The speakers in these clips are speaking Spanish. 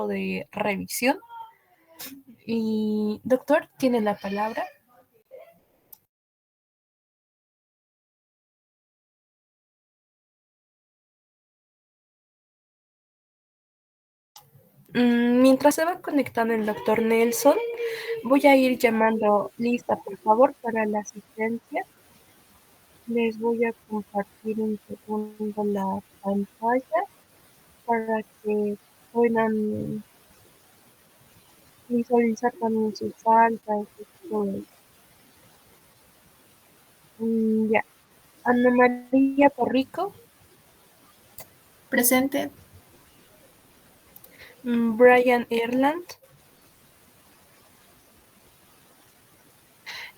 proceso de revisión. Y, doctor, tiene la palabra. Mientras se va conectando el doctor Nelson, voy a ir llamando lista, por favor, para la asistencia. Les voy a compartir un segundo la pantalla para que puedan visualizar también sus altas y todo eso. Ya. Ana María Torrico. Presente. Brian Erland.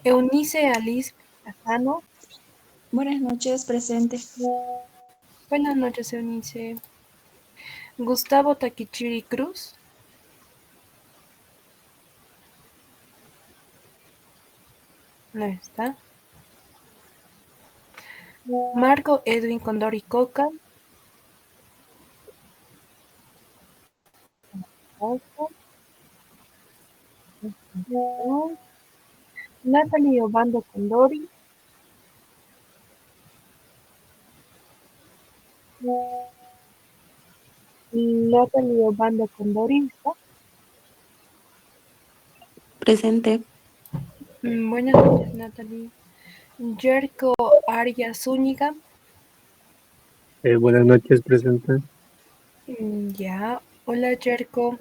Eunice Alice Casano. Buenas noches, presente. Buenas noches, Eunice. Gustavo Takichiri Cruz. No está. Marco Edwin Condori Coca. Natalie Obando Condori. Natalie Obando Condori está. Presente. Buenas noches, Natalie. Jerko Arias Zúñiga. Buenas noches, presente. Ya. Hola, Jerko.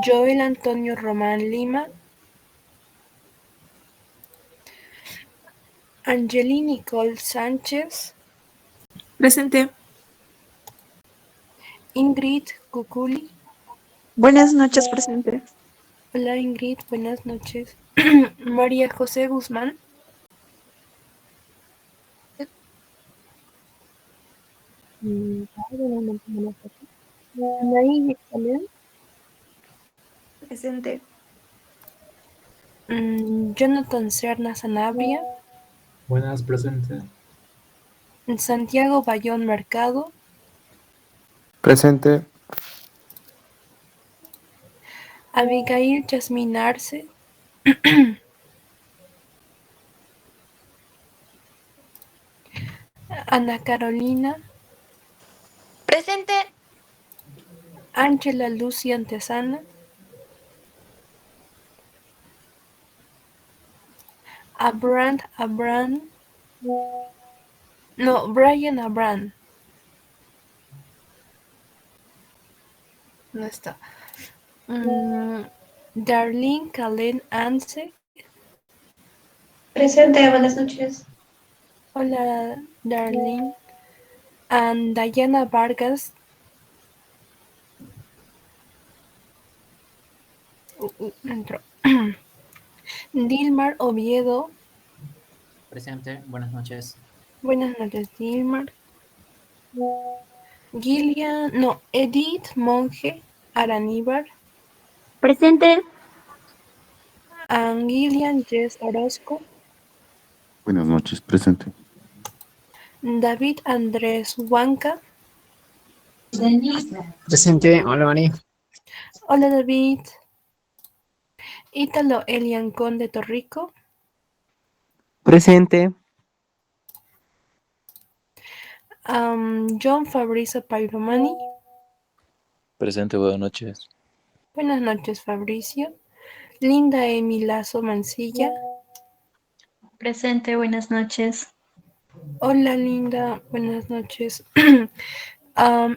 Joel Antonio Román Lima. Angeli Nicole Sánchez. Presente. Ingrid Cuculi. Buenas noches, presente. Hola, Ingrid. Buenas noches. María José Guzmán. Anaí también. Presente. Jonathan Serna Sanabria. Buenas, presente. Santiago Bayón Mercado. Presente. Abigail Yasmín Arce. Ana Carolina. Presente. Ángela Lucy Antesana. Brian Abran. No está. Darlene Calen Anse. Presente, buenas noches. Hola, Darlene. And Dayana Vargas. Entró. Dilmar Oviedo. Presente, buenas noches. Buenas noches, Dilmar. Edith Monge Araníbar. Presente. Gillian Jess Orozco. Buenas noches, presente. David Andrés Huanca. Presente, hola María. Hola David. Ítalo Elian Conde Torrico. Presente. John Fabrizio Pairomani. Presente, buenas noches. Buenas noches, Fabricio. Linda Emi Lazo Mancilla. Presente, buenas noches. Hola, Linda, buenas noches.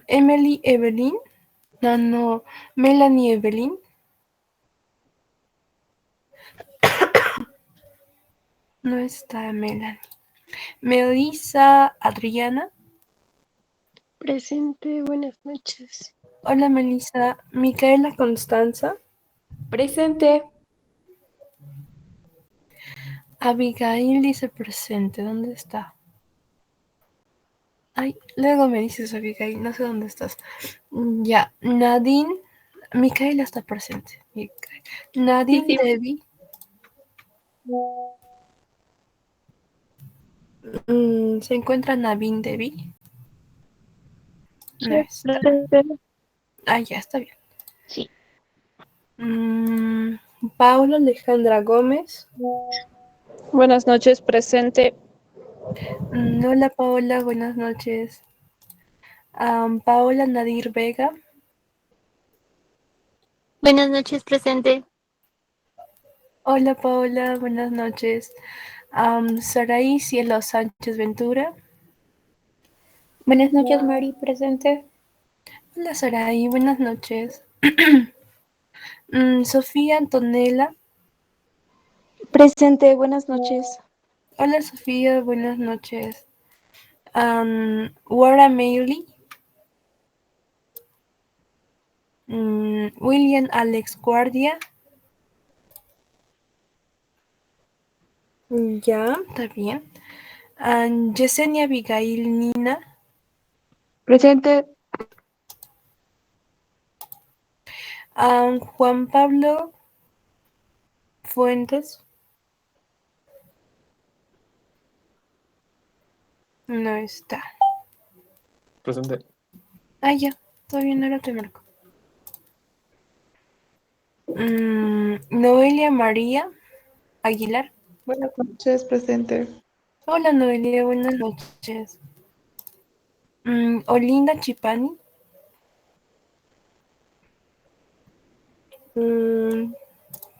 Emily Evelyn. No, Melanie Evelyn. No está Melanie. Melissa Adriana. Presente, buenas noches. Hola, Melissa. Micaela Constanza. Presente. Abigail dice presente. ¿Dónde está? Ay, luego me dices, Abigail, no sé dónde estás. Ya, Nadine. Micaela está presente. Nadine Sí. Debbie. ¿Se encuentra Navin Debbie? No está. Ah, ya está bien. Sí. Paula Alejandra Gómez. Buenas noches, presente. Hola Paola, buenas noches. Paola Nadir Vega. Buenas noches, presente. Hola Paola, buenas noches. Saraí Cielo Sánchez Ventura. Buenas noches, Mari, presente. Hola Saraí, buenas noches. Sofía Antonella. Presente, buenas noches. Hola Sofía, buenas noches. Wara Meili. William Alex Guardia. Ya, está bien. Yesenia Abigail Nina. Presente. Juan Pablo Fuentes. No está. Presente. Ya, todavía no lo te marco. Noelia María Aguilar. Buenas noches, presente. Hola Noelia, buenas noches. Olinda Chipani.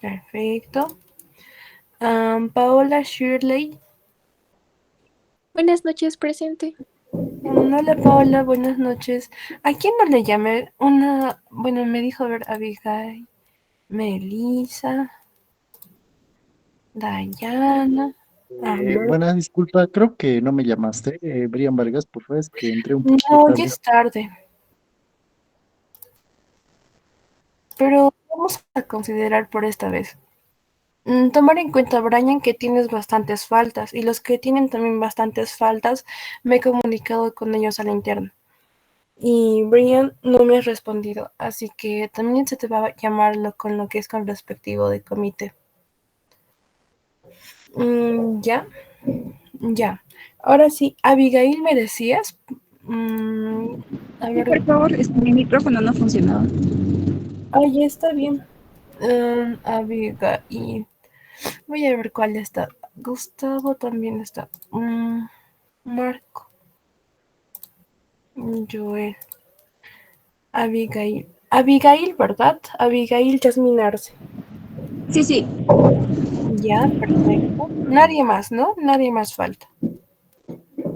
Perfecto. Paola Shirley. Buenas noches, presente. Hola Paola, buenas noches. ¿A quién no le llamé? Bueno, me dijo, a ver, Abigail, Melissa, Dayana. Buena disculpa, creo que no me llamaste. Brian Vargas, por favor, es que entré un poquito No, ya tarde. es tarde. Pero vamos a considerar por esta vez. Tomar en cuenta, Brian, que tienes bastantes faltas y los que tienen también bastantes faltas, me he comunicado con ellos a la interna. Y Brian no me ha respondido, así que también se te va a llamarlo con lo que es con respectivo de comité. Ya, ya. Ahora sí, Abigail, ¿me decías? A Sí, ver, por favor, mi micrófono no funcionaba. ya está bien. Abigail. Voy a ver cuál está. Gustavo también está. Marco. Joel. Abigail. Abigail, ¿verdad? Abigail Jasmine Arce. Sí, sí. Ya, perfecto. Nadie más, ¿no? Nadie más falta.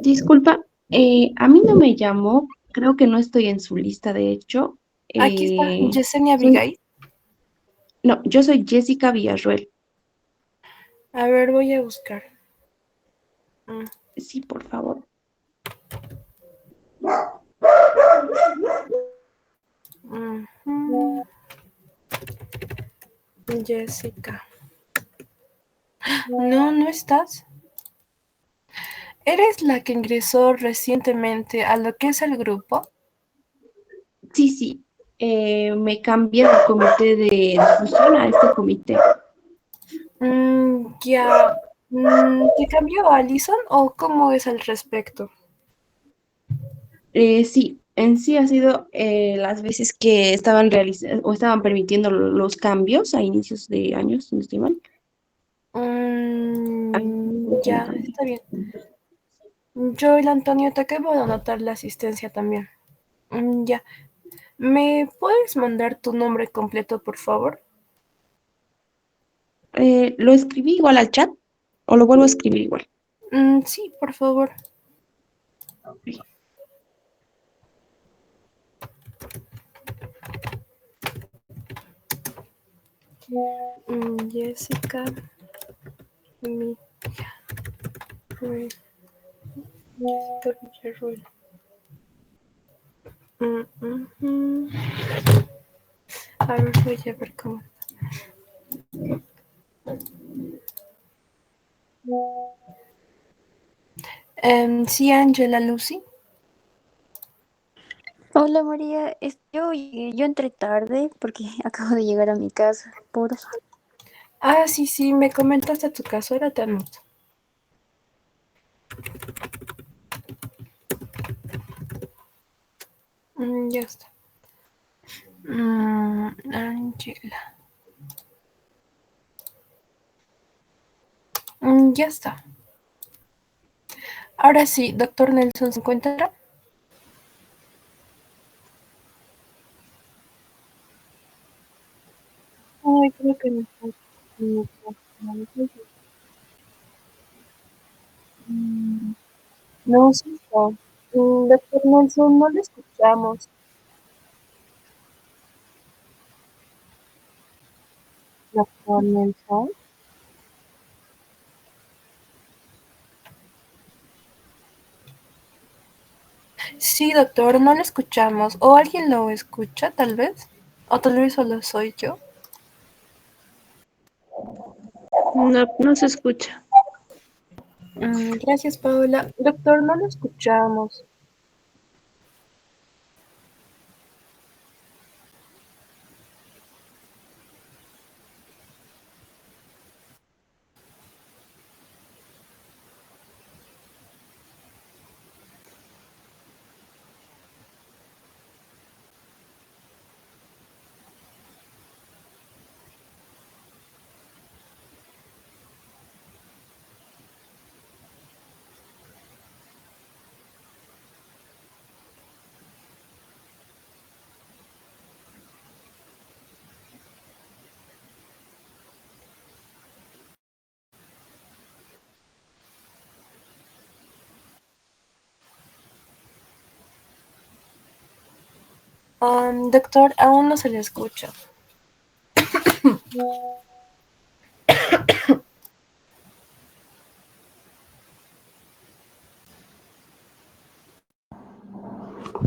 Disculpa, a mí no me llamó, creo que no estoy en su lista, de hecho. Aquí está Eh, Yesenia soy, Abigail. no, yo soy Jessica Villarruel. A ver, voy a buscar. Mm, Sí, por favor. ujú. Jessica. No, no estás. ¿Eres la que ingresó recientemente a lo que es el grupo? Sí, sí. Me cambié del comité de difusión a este comité. Ya. ¿Te cambió Alison o cómo es al respecto? Sí, en sí ha sido las veces que estaban realizando o estaban permitiendo los cambios a inicios de años, si no estoy mal. Ya, está bien. Yo, el Antonio, te acabo de anotar la asistencia también. Ya. ¿Me puedes mandar tu nombre completo, por favor? ¿Lo escribí igual al chat o lo vuelvo a escribir igual? Sí, por favor. Jessica. Villarruel. Jessica Villarruel. Ujú. A ver, voy a ver cómo. Sí, Angela Lucy. Hola María, yo entré tarde porque acabo de llegar a mi casa, porfa. Sí, sí, me comentaste tu caso, ahora te anoto. Ya está. Angela. Ya está. Ahora sí, doctor Nelson se encuentra. Ay, creo que no está. No, sí está. Doctor Nelson, no le escuchamos. Doctor Nelson. Sí, doctor, no lo escuchamos. ¿O alguien lo escucha, tal vez? ¿O tal vez solo soy yo? No, no se escucha. Gracias, Paola. Doctor, no lo escuchamos. Doctor, aún no se le escucha.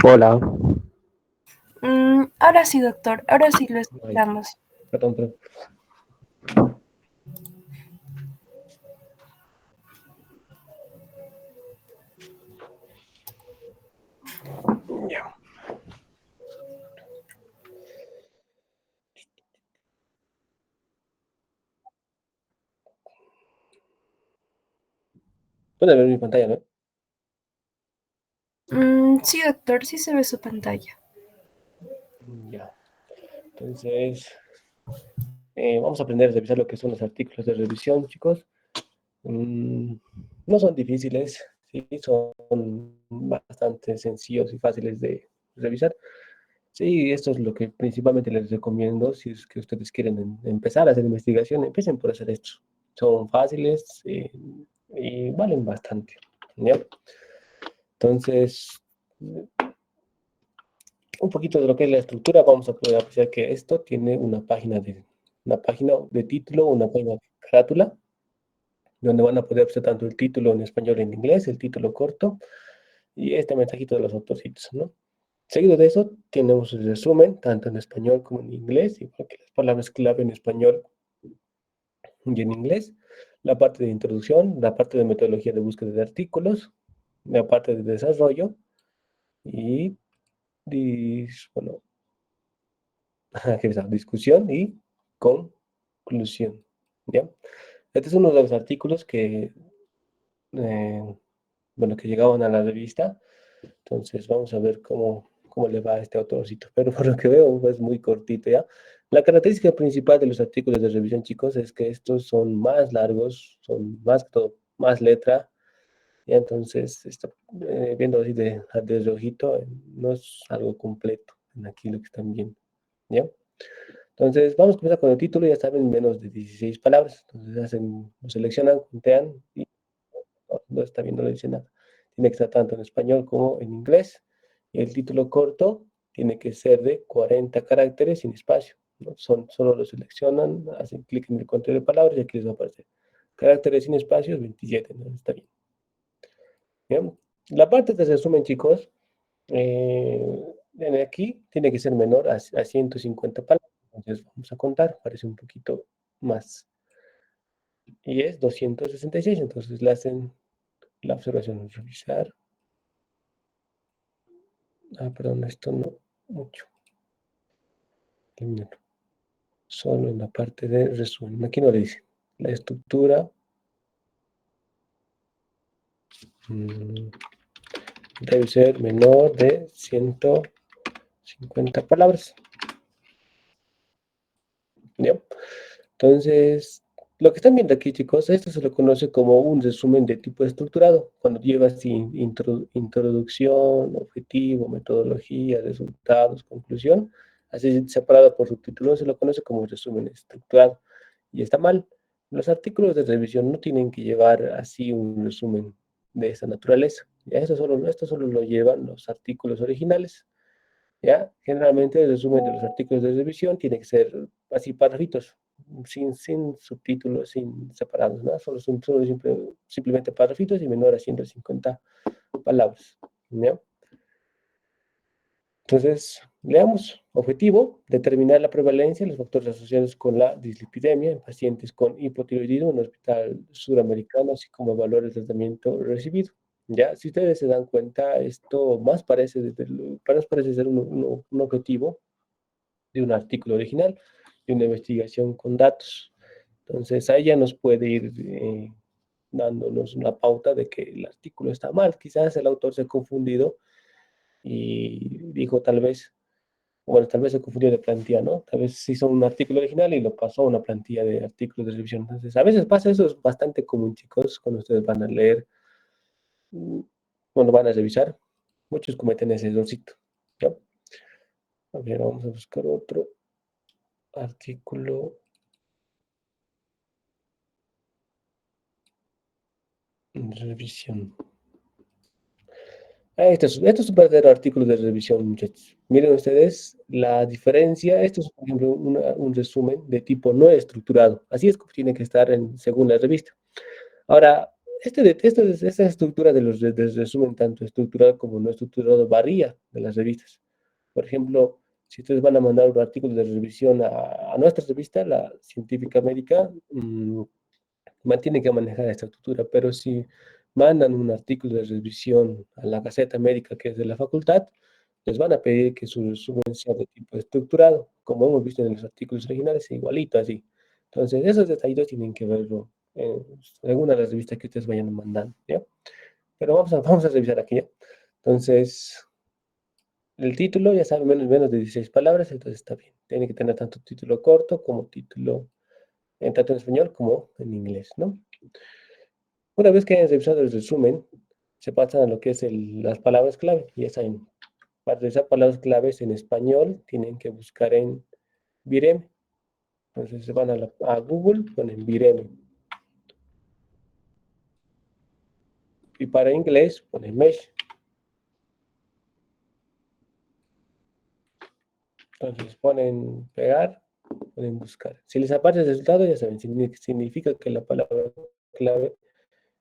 Hola. Ahora sí, doctor, ahora sí lo escuchamos. Perdón. Ya. Pueden ver mi pantalla, ¿no? Sí, doctor, sí se ve su pantalla. Ya. Entonces, vamos a aprender a revisar lo que son los artículos de revisión, chicos. No son difíciles, sí, son bastante sencillos y fáciles de revisar. Sí, esto es lo que principalmente les recomiendo si es que ustedes quieren empezar a hacer investigación, empiecen por hacer esto. Son fáciles y valen bastante, ¿ya? Entonces, un poquito de lo que es la estructura, vamos a poder apreciar que esto tiene una página de título, una página de carátula, donde van a poder apreciar tanto el título en español y en inglés, el título corto, y este mensajito de los autorcitos, ¿no? Seguido de eso, tenemos el resumen, tanto en español como en inglés, igual que las palabras clave en español y en inglés, la parte de introducción, la parte de metodología de búsqueda de artículos, la parte de desarrollo y, bueno, discusión y conclusión, ¿ya? Este es uno de los artículos que, bueno, que llegaban a la revista. Entonces vamos a ver cómo le va a este autorcito. Pero por lo que veo es muy cortito, ¿ya? La característica principal de los artículos de revisión, chicos, es que estos son más largos, son más que todo, más letra. Y entonces, viendo así de reojito, no es algo completo en aquí lo que están viendo, ¿ya? Entonces, vamos a comenzar con el título, ya saben, menos de 16 palabras. Entonces, lo seleccionan, puntean y no está bien, no le dice nada. Tiene que estar tanto en español como en inglés. Y el título corto tiene que ser de 40 caracteres sin espacio, ¿no? Solo lo seleccionan, hacen clic en el contenido de palabras y aquí les va a aparecer. Caracteres sin espacios, 27, ¿no? Está bien. Bien. La parte de resumen, chicos, aquí tiene que ser menor a 150 palabras. Entonces vamos a contar, parece un poquito más. Y es 266, entonces le hacen la observación, revisar. Perdón, esto no mucho. Eliminarlo. Solo en la parte de resumen. Aquí no le dice. La estructura debe ser menor de 150 palabras. ¿Ya? Entonces, Lo que están viendo aquí, chicos, esto se lo conoce como un resumen de tipo estructurado, cuando lleva así introducción, objetivo, metodología, resultados, conclusión, así separado por subtítulos, se lo conoce como resumen estructurado. Y está mal. Los artículos de revisión no tienen que llevar así un resumen de esa naturaleza. ¿Ya? Esto solo lo llevan los artículos originales. ¿Ya? Generalmente el resumen de los artículos de revisión tiene que ser así párrafitos, sin subtítulos, sin separados, ¿no? Simplemente párrafitos y menor a 150 palabras, ¿ya? Entonces, leamos. Objetivo, determinar la prevalencia de los factores asociados con la dislipidemia en pacientes con hipotiroidismo en el Hospital Suramericano, así como evaluar el tratamiento recibido. Ya, si ustedes se dan cuenta, esto más parece ser un objetivo de un artículo original, de una investigación con datos. Entonces, ahí ya nos puede ir dándonos una pauta de que el artículo está mal. Quizás el autor se ha confundido y dijo tal vez se confundió de plantilla, ¿no? Tal vez hizo un artículo original y lo pasó a una plantilla de artículos de revisión. Entonces, a veces pasa eso, es bastante común, chicos, cuando ustedes van a leer, cuando van a revisar, muchos cometen ese errorcito, ¿ya? A ver, vamos a buscar otro artículo. Revisión. Esto es un verdadero artículo de revisión, muchachos. Miren ustedes la diferencia. Esto es, por ejemplo, un resumen de tipo no estructurado. Así es como tiene que estar según la revista. Ahora, esta estructura del resumen, tanto estructurado como no estructurado, varía de las revistas. Por ejemplo, si ustedes van a mandar un artículo de revisión a nuestra revista, la Científica Médica, mantiene que manejar esta estructura, pero si mandan un artículo de revisión a la Gaceta Médica, que es de la facultad, les van a pedir que su resumen sea de tipo estructurado, como hemos visto en los artículos originales, igualito así. Entonces, esos detallitos tienen que verlo en alguna de las revistas que ustedes vayan mandando, ¿ya? Pero vamos a revisar aquí, ¿ya? Entonces, el título, ya saben, menos de 16 palabras, entonces está bien. Tiene que tener tanto título corto como título tanto en español como en inglés, ¿no? Una vez que hayan revisado el resumen, se pasan a lo que es las palabras clave. Ya saben, para revisar palabras claves en español, tienen que buscar en Vireme. Entonces se van a Google, ponen Vireme. Y para inglés, ponen Mesh. Entonces ponen pegar, ponen buscar. Si les aparece el resultado, ya saben, significa que la palabra clave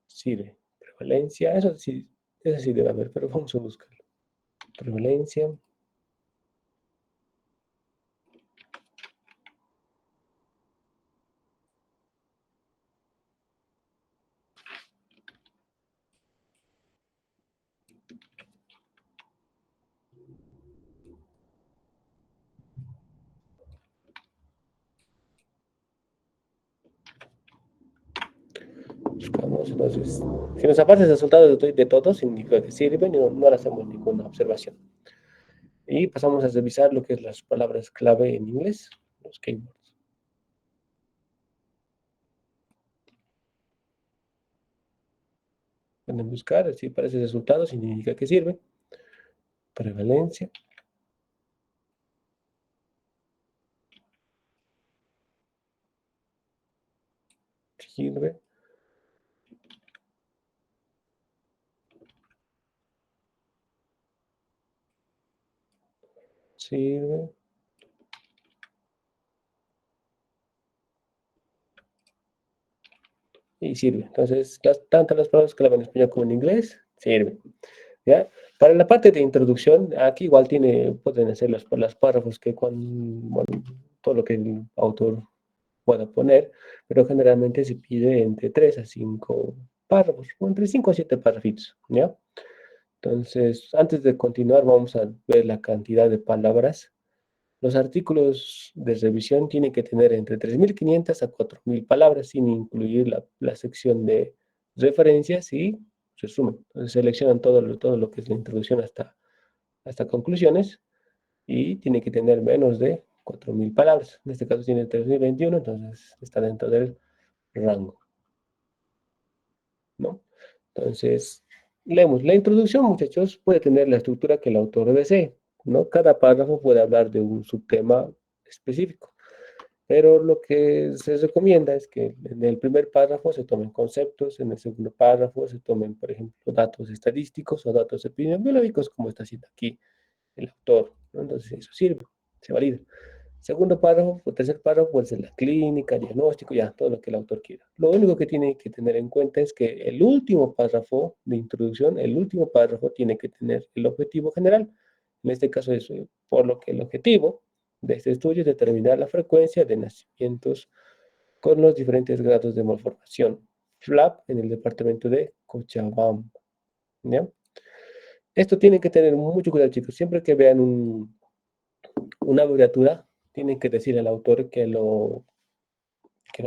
sirve. Prevalencia, eso sí debe haber, pero vamos a buscarlo. Prevalencia. Buscamos, entonces, si nos aparece el resultado de todos, significa que sirven y no le hacemos ninguna observación. Y pasamos a revisar lo que es las palabras clave en inglés, los keywords. Pueden buscar, si aparece el resultado, significa que sirve. Prevalencia. Sirve. Sirve. Y sirve. Entonces, tanto las palabras clave en español como en inglés, sirven. ¿Ya? Para la parte de introducción, aquí igual pueden hacer las párrafos todo lo que el autor pueda poner, pero generalmente se pide entre 3 a 5 párrafos, o entre 5 a 7 párrafos, ¿ya? Entonces, antes de continuar, vamos a ver la cantidad de palabras. Los artículos de revisión tienen que tener entre 3.500 a 4.000 palabras, sin incluir la sección de referencias y resumen. Entonces, seleccionan todo lo que es la introducción hasta conclusiones, y tiene que tener menos de 4.000 palabras. En este caso tiene 3.021, entonces está dentro del rango, ¿no? Entonces, leemos. La introducción, muchachos, puede tener la estructura que el autor desee, ¿no? Cada párrafo puede hablar de un subtema específico. Pero lo que se recomienda es que en el primer párrafo se tomen conceptos, en el segundo párrafo se tomen, por ejemplo, datos estadísticos o datos epidemiológicos, como está haciendo aquí el autor, ¿no? Entonces eso sirve, se valida. Segundo párrafo o tercer párrafo puede ser la clínica, diagnóstico, ya, todo lo que el autor quiera. Lo único que tiene que tener en cuenta es que el último párrafo de introducción, el último párrafo tiene que tener el objetivo general. En este caso es por lo que el objetivo de este estudio es determinar la frecuencia de nacimientos con los diferentes grados de malformación. FLAP en el departamento de Cochabamba. ¿Ya? Esto tienen que tener mucho cuidado, chicos. Siempre que vean una abreviatura, tienen que decir al autor que lo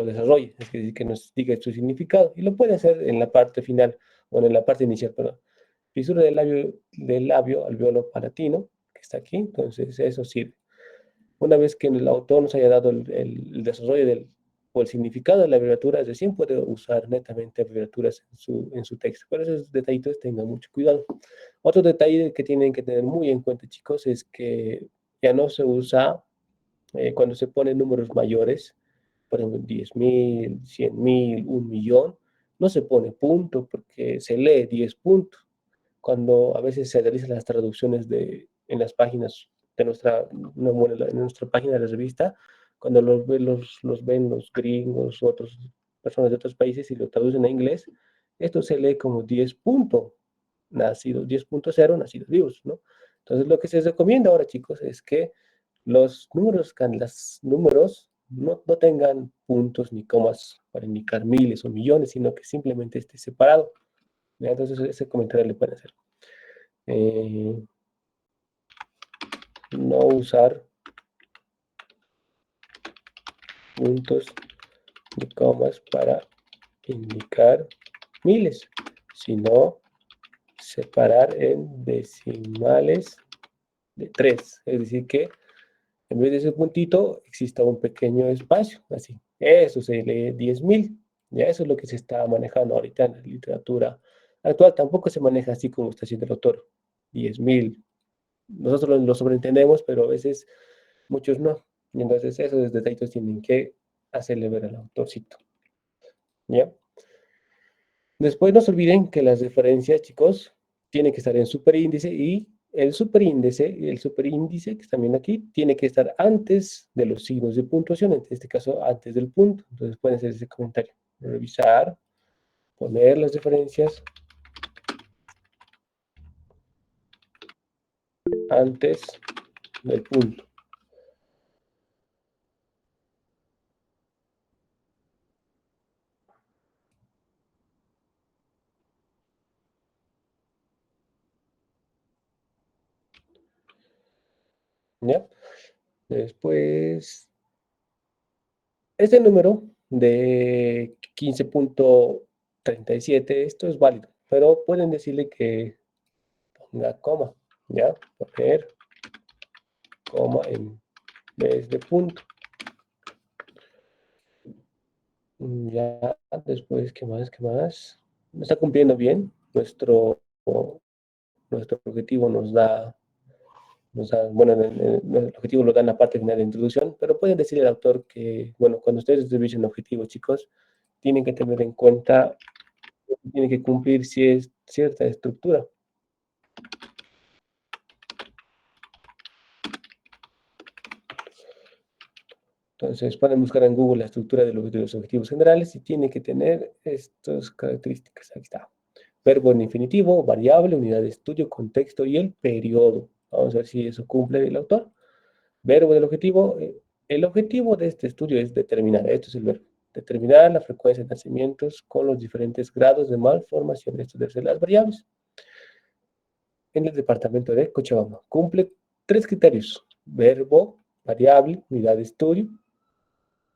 desarrolle, es decir, que nos diga su significado. Y lo puede hacer en la parte final, o en la parte inicial, perdón. Fisura del labio alveolo palatino, que está aquí, entonces eso sirve. Una vez que el autor nos haya dado el desarrollo o el significado de la abreviatura, recién puede usar netamente abreviaturas en su texto. Por esos detallitos tengan mucho cuidado. Otro detalle que tienen que tener muy en cuenta, chicos, es que ya no se usa cuando se ponen números mayores, por ejemplo, 10.000, 100.000, 1.000.000, no se pone punto porque se lee 10 puntos. Cuando a veces se realizan las traducciones en las páginas de en nuestra página de la revista, cuando los ven los gringos, otras personas de otros países y lo traducen a inglés, esto se lee como 10 punto, nacidos 10.0, nacidos vivos, ¿no? Entonces lo que se recomienda ahora, chicos, es que los números no tengan puntos ni comas para indicar miles o millones, sino que simplemente esté separado. ¿Ya? Entonces ese comentario le pueden hacer. No usar puntos ni comas para indicar miles, sino separar en decimales de 3. Es decir que en vez de ese puntito exista un pequeño espacio, así. Eso se lee 10.000. Ya eso es lo que se está manejando ahorita en la literatura actual. Tampoco se maneja así como está haciendo el autor. 10.000. Nosotros lo sobreentendemos, pero a veces muchos no. Y entonces esos detallitos tienen que hacerle ver al autorcito. ¿Ya? Después no se olviden que las referencias, chicos, tienen que estar en superíndice y el superíndice que está viendo aquí, tiene que estar antes de los signos de puntuación, en este caso antes del punto. Entonces pueden hacer ese comentario. Revisar, poner las referencias antes del punto. ¿Ya? Después, este número de 15.37, esto es válido, pero pueden decirle que ponga coma, ¿ya? Poner coma en vez de punto. Ya, después, ¿qué más? ¿Qué más? Está cumpliendo bien. Nuestro objetivo bueno, el objetivo lo da en la parte final de introducción, pero pueden decir al autor que, bueno, cuando ustedes revisen objetivos, chicos, tienen que tener en cuenta, tienen que cumplir si es cierta estructura. Entonces pueden buscar en Google la estructura de los objetivos generales y tiene que tener estas características. Aquí está. Verbo en infinitivo, variable, unidad de estudio, contexto y el periodo. Vamos a ver si eso cumple el autor. Verbo del objetivo. El objetivo de este estudio es determinar, esto es el verbo, determinar la frecuencia de nacimientos con los diferentes grados de malformación. Esto debe ser las variables. En el departamento de Cochabamba. Cumple 3 criterios. Verbo, variable, unidad de estudio,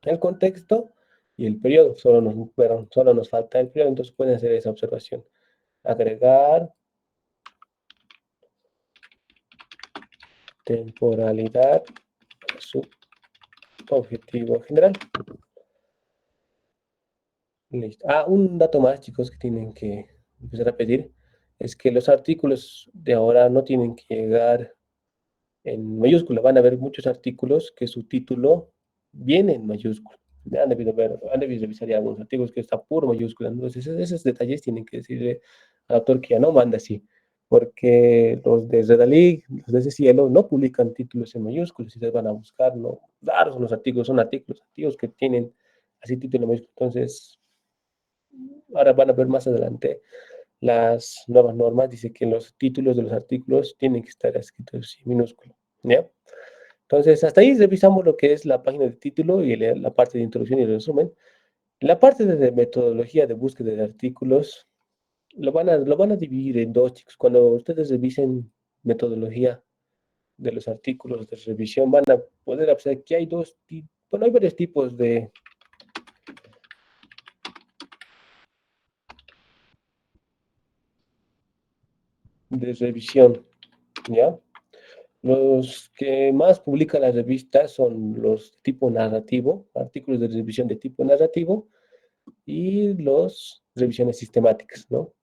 el contexto y el periodo. Solo nos falta el periodo, entonces pueden hacer esa observación. Agregar temporalidad a su objetivo general. Listo. Un dato más, chicos, que tienen que empezar a pedir, es que los artículos de ahora no tienen que llegar en mayúscula. Van a haber muchos artículos que su título viene en mayúscula. Han debido revisar ya algunos artículos que está puro mayúscula. Entonces, esos detalles tienen que decirle al autor que ya no manda así. Porque los de Redalic, los de ese cielo, no publican títulos en mayúsculas. Si ustedes van a buscar, no, claro, son artículos antiguos que tienen así título en mayúscula. Entonces, ahora van a ver más adelante las nuevas normas. Dice que los títulos de los artículos tienen que estar escritos en minúsculo, ¿ya? Entonces, hasta ahí revisamos lo que es la página de título y la parte de introducción y resumen. La parte de metodología de búsqueda de artículos lo van a dividir en dos, chicos. Cuando ustedes revisen metodología de los artículos de revisión, van a poder observar que hay hay varios tipos de revisión, ¿ya? Los que más publica la revista son los de tipo narrativo, artículos de revisión de tipo narrativo, y los revisiones sistemáticas, ¿no?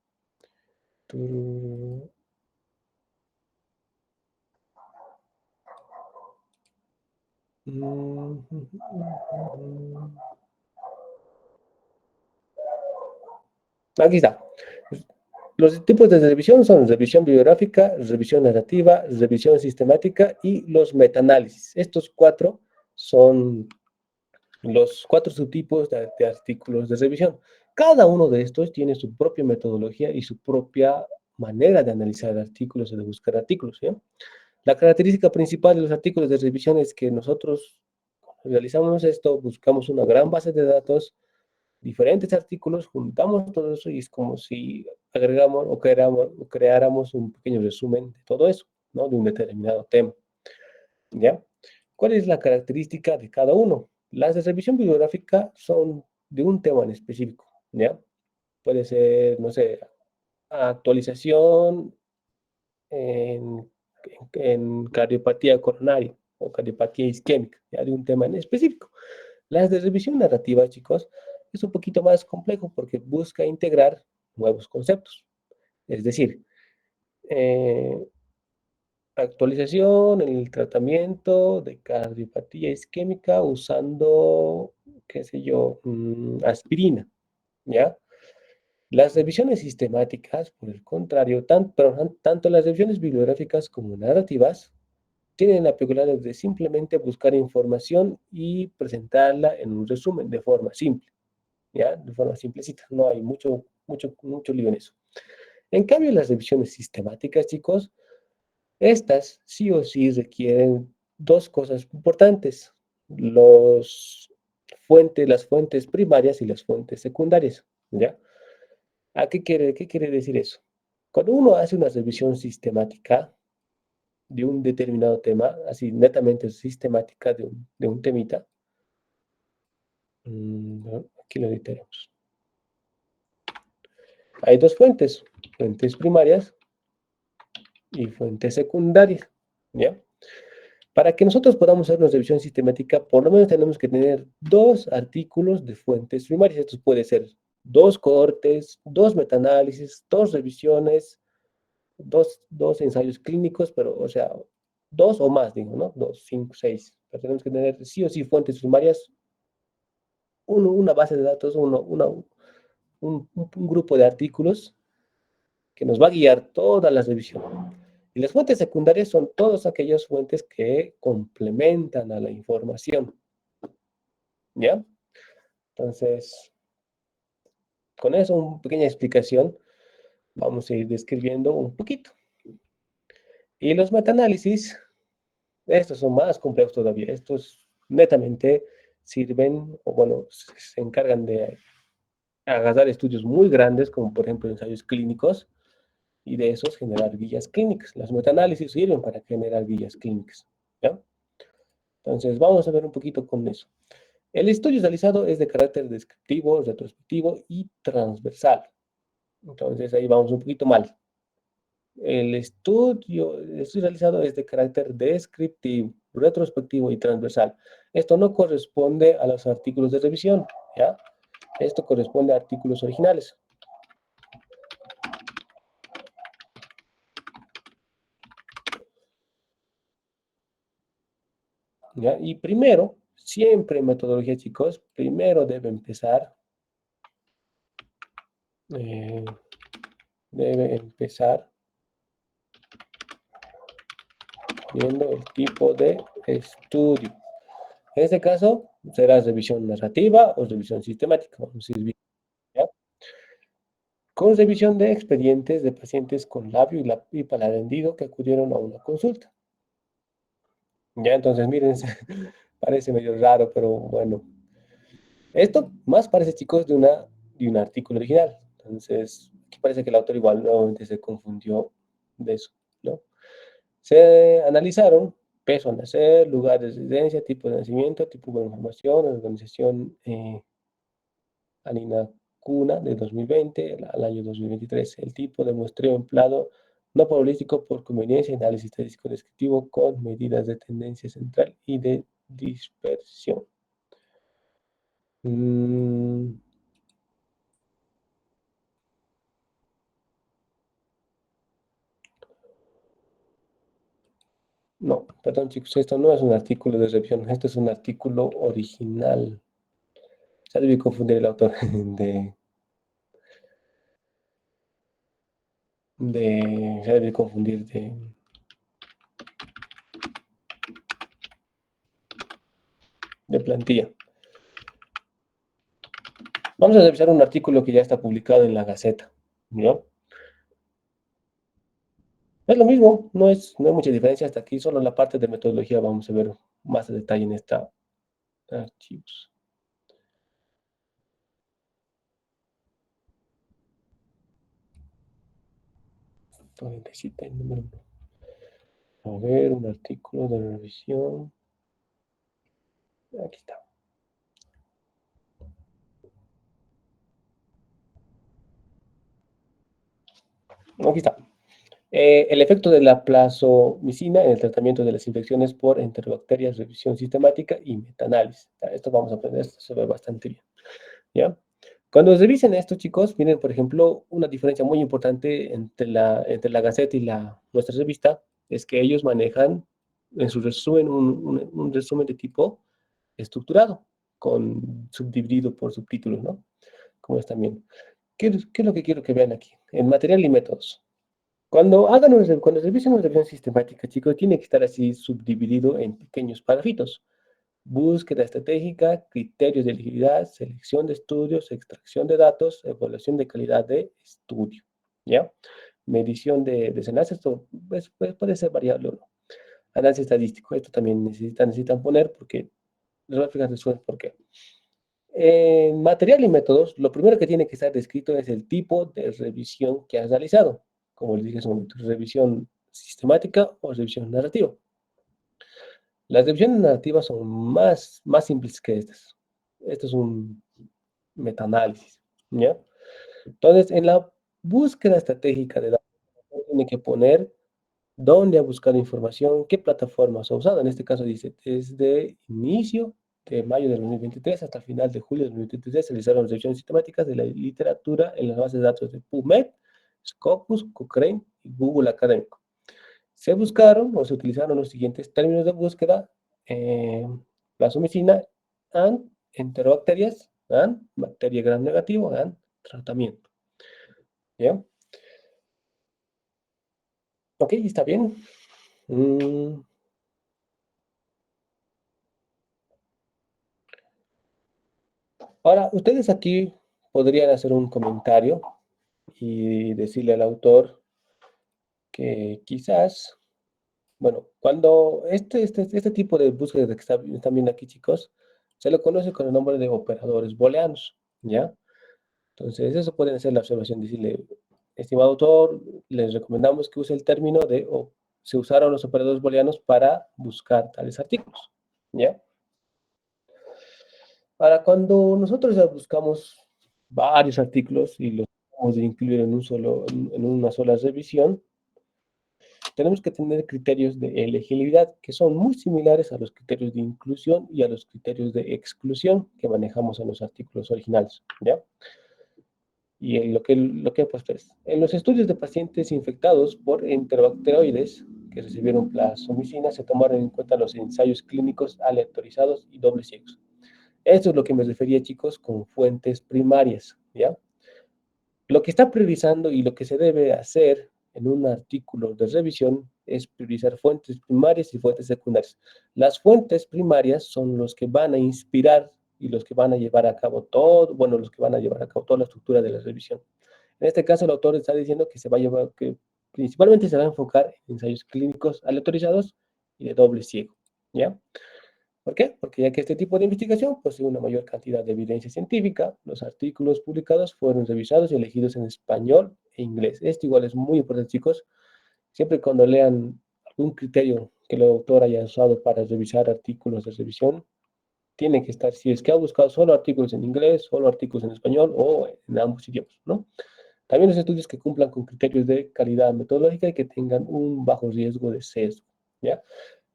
Aquí está. Los tipos de revisión son revisión bibliográfica, revisión narrativa, revisión sistemática y los metaanálisis. Estos cuatro son los cuatro subtipos de artículos de revisión. Cada uno de estos tiene su propia metodología y su propia manera de analizar artículos o de buscar artículos, ¿sí? La característica principal de los artículos de revisión es que nosotros realizamos esto, buscamos una gran base de datos, diferentes artículos, juntamos todo eso y es como si agregamos o creáramos un pequeño resumen de todo eso, ¿no? De un determinado tema, ¿ya? ¿Cuál es la característica de cada uno? Las de revisión bibliográfica son de un tema en específico, ¿ya? Puede ser, no sé, actualización en cardiopatía coronaria o cardiopatía isquémica, ya de un tema en específico. Las de revisión narrativa, chicos, es un poquito más complejo porque busca integrar nuevos conceptos. Es decir, actualización en el tratamiento de cardiopatía isquémica usando, qué sé yo, aspirina, ¿ya? Las revisiones sistemáticas, por el contrario, tanto las revisiones bibliográficas como narrativas tienen la peculiaridad de simplemente buscar información y presentarla en un resumen de forma simple, ¿ya? De forma simplecita, no hay mucho lío en eso. En cambio, las revisiones sistemáticas, chicos, estas sí o sí requieren dos cosas importantes, las fuentes primarias y las fuentes secundarias, ¿ya? ¿Qué quiere decir eso? Cuando uno hace una revisión sistemática de un determinado tema, así netamente sistemática de un temita, aquí lo editaremos. Hay dos fuentes primarias y fuentes secundarias, ¿ya? Para que nosotros podamos hacer una revisión sistemática, por lo menos tenemos que tener dos artículos de fuentes primarias. Esto puede ser dos cohortes, dos metaanálisis, dos revisiones, dos ensayos clínicos, pero, o sea, dos o más, digo, ¿no? 2, 5, 6. Pero tenemos que tener sí o sí fuentes primarias, una base de datos, un grupo de artículos que nos va a guiar toda la revisión. Y las fuentes secundarias son todas aquellas fuentes que complementan a la información, ¿ya? Entonces, con eso, una pequeña explicación, vamos a ir describiendo un poquito. Y los metaanálisis, estos son más complejos todavía. Estos netamente sirven, o bueno, se encargan de agarrar estudios muy grandes, como por ejemplo ensayos clínicos, y de esos generar guías clínicas. Los metaanálisis sirven para generar guías clínicas, ¿ya? Entonces, vamos a ver un poquito con eso. El estudio realizado es de carácter descriptivo, retrospectivo y transversal. Entonces, ahí vamos un poquito mal. El estudio realizado es de carácter descriptivo, retrospectivo y transversal. Esto no corresponde a los artículos de revisión, ¿ya? Esto corresponde a artículos originales. ¿Ya? Y primero, siempre en metodología, chicos, primero debe empezar viendo el tipo de estudio. En este caso, será revisión narrativa o revisión sistemática. Vamos a ir viendo, ¿ya? Con revisión de expedientes de pacientes con labio y paladar hendido que acudieron a una consulta. Ya, entonces, miren, parece medio raro, pero bueno. Esto más parece, chicos, de un artículo original. Entonces, aquí parece que el autor igual nuevamente se confundió de eso, ¿no? Se analizaron peso al nacer, lugar de residencia, tipo de nacimiento, tipo de información, organización Alina Cuna de 2020 al año 2023. El tipo de muestreo empleado no probabilístico por conveniencia, análisis estadístico descriptivo con medidas de tendencia central y de dispersión. No, perdón chicos, esto no es un artículo de revisión, esto es un artículo original. Ya debí confundir el autor ya debí confundir de plantilla. Vamos a revisar un artículo que ya está publicado en la Gaceta, ¿no? Es lo mismo, no hay mucha diferencia hasta aquí, solo en la parte de metodología vamos a ver más a detalle en esta archivos. A ver, un artículo de revisión. Aquí está. Aquí está. El efecto de la plazomicina en el tratamiento de las infecciones por enterobacterias, revisión sistemática y metaanálisis. Esto vamos a aprender, esto se ve bastante bien. ¿Ya? Cuando revisen esto, chicos, miren, por ejemplo, una diferencia muy importante entre la Gaceta y nuestra revista es que ellos manejan en su resumen un resumen de tipo estructurado, subdividido por subtítulos, ¿no? Como están viendo. ¿Qué es lo que quiero que vean aquí? En material y métodos. Cuando revisen una revisión sistemática, chicos, tiene que estar así subdividido en pequeños párrafos. Búsqueda estratégica, criterios de elegibilidad, selección de estudios, extracción de datos, evaluación de calidad de estudio, ¿ya? Medición de desenlaces, esto puede ser variable o no. Análisis estadístico, esto también necesitan poner porque les voy a explicar después por qué. En material y métodos, lo primero que tiene que estar descrito es el tipo de revisión que has realizado. Como les dije hace un momento, revisión sistemática o revisión narrativa. Las revisiones narrativas son más simples que estas. Esto es un metaanálisis, ¿ya? Entonces, en la búsqueda estratégica de datos, tiene que poner dónde ha buscado información, qué plataformas ha usado. En este caso dice, desde inicio de mayo de 2023 hasta final de julio de 2023 se realizaron revisiones sistemáticas de la literatura en las bases de datos de PubMed, Scopus, Cochrane y Google Académico. Se buscaron o se utilizaron los siguientes términos de búsqueda: plasmicina, enterobacterias, bacteria gram negativo, tratamiento. ¿Ya? Ok, está bien. Ahora, ustedes aquí podrían hacer un comentario y decirle al autor que quizás, bueno, cuando este tipo de búsqueda que están viendo aquí, chicos, se lo conoce con el nombre de operadores booleanos, ¿ya? Entonces, eso puede ser la observación, decirle, estimado autor, les recomendamos que use el término se usaron los operadores booleanos para buscar tales artículos, ¿ya? Ahora, cuando nosotros ya buscamos varios artículos y los vamos a incluir en una sola revisión, tenemos que tener criterios de elegibilidad que son muy similares a los criterios de inclusión y a los criterios de exclusión que manejamos en los artículos originales, ¿ya? Y lo que he puesto es, en los estudios de pacientes infectados por enterobacteroides que recibieron plasmicina se tomaron en cuenta los ensayos clínicos aleatorizados y dobles ciegos. Esto es lo que me refería, chicos, con fuentes primarias, ¿ya? Lo que está priorizando y lo que se debe hacer en un artículo de revisión es priorizar fuentes primarias y fuentes secundarias. Las fuentes primarias son los que van a inspirar y los que van a llevar a cabo todo, bueno, los que van a llevar a cabo toda la estructura de la revisión. En este caso, el autor está diciendo que se va a llevar, que principalmente se va a enfocar en ensayos clínicos aleatorizados y de doble ciego, ¿ya? ¿Por qué? Porque ya que este tipo de investigación posee una mayor cantidad de evidencia científica, los artículos publicados fueron revisados y elegidos en español e inglés. Esto igual es muy importante, chicos. Siempre cuando lean algún criterio que el autor haya usado para revisar artículos de revisión, tiene que estar, si es que ha buscado solo artículos en inglés, solo artículos en español o en ambos idiomas, ¿no? También los estudios que cumplan con criterios de calidad metodológica y que tengan un bajo riesgo de sesgo, ¿ya?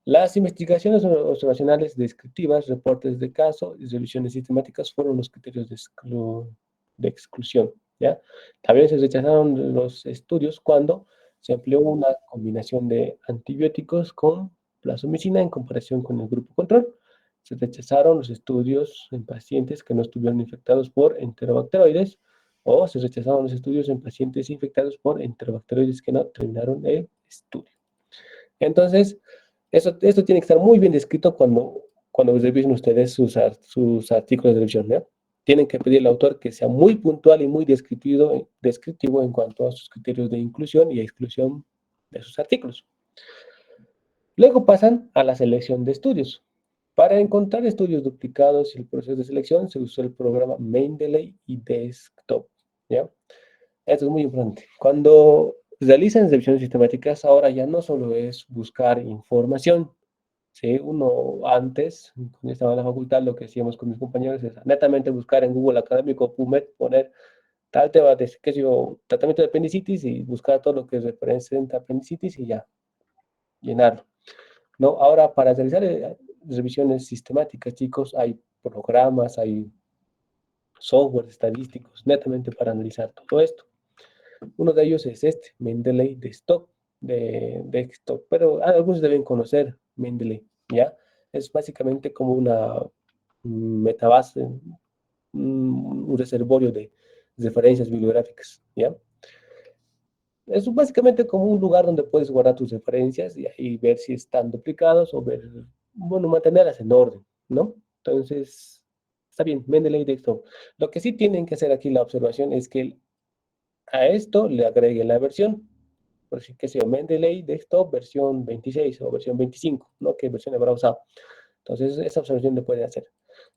Las investigaciones observacionales descriptivas, reportes de caso y revisiones sistemáticas fueron los criterios de exclusión, ¿ya? También se rechazaron los estudios cuando se empleó una combinación de antibióticos con plasmicina en comparación con el grupo control. Se rechazaron los estudios en pacientes que no estuvieron infectados por enterobacteroides o se rechazaron los estudios en pacientes infectados por enterobacteroides que no terminaron el estudio. Entonces, esto tiene que estar muy bien descrito cuando revisen ustedes sus artículos de revisión, ¿no? Tienen que pedir al autor que sea muy puntual y muy descriptivo en cuanto a sus criterios de inclusión y exclusión de sus artículos. Luego pasan a la selección de estudios. Para encontrar estudios duplicados y el proceso de selección se usó el programa Mendeley y Desktop, ¿ya? Esto es muy importante. Cuando realizan revisiones sistemáticas, ahora ya no solo es buscar información, ¿sí? Uno antes, cuando estaba en la facultad, lo que hacíamos con mis compañeros es netamente buscar en Google Académico, PubMed, poner tal tema de, qué sé yo, tratamiento de apendicitis y buscar todo lo que representa apendicitis y ya, llenarlo, ¿no? Ahora, para realizar revisiones sistemáticas, chicos, hay programas, hay software estadísticos, netamente para analizar todo esto. Uno de ellos es este, Mendeley Desktop, pero algunos deben conocer Mendeley, ¿ya? Es básicamente como una metabase, un reservorio de referencias bibliográficas, ¿ya? Es básicamente como un lugar donde puedes guardar tus referencias y ahí ver si están duplicados o ver, bueno, mantenerlas en orden, ¿no? Entonces, está bien, Mendeley Desktop. Lo que sí tienen que hacer aquí la observación es que a esto le agregue la versión, por si que sea Mendeley Desktop versión 26 o versión 25, ¿no? ¿Qué versión habrá usado? Entonces, esa observación le pueden hacer.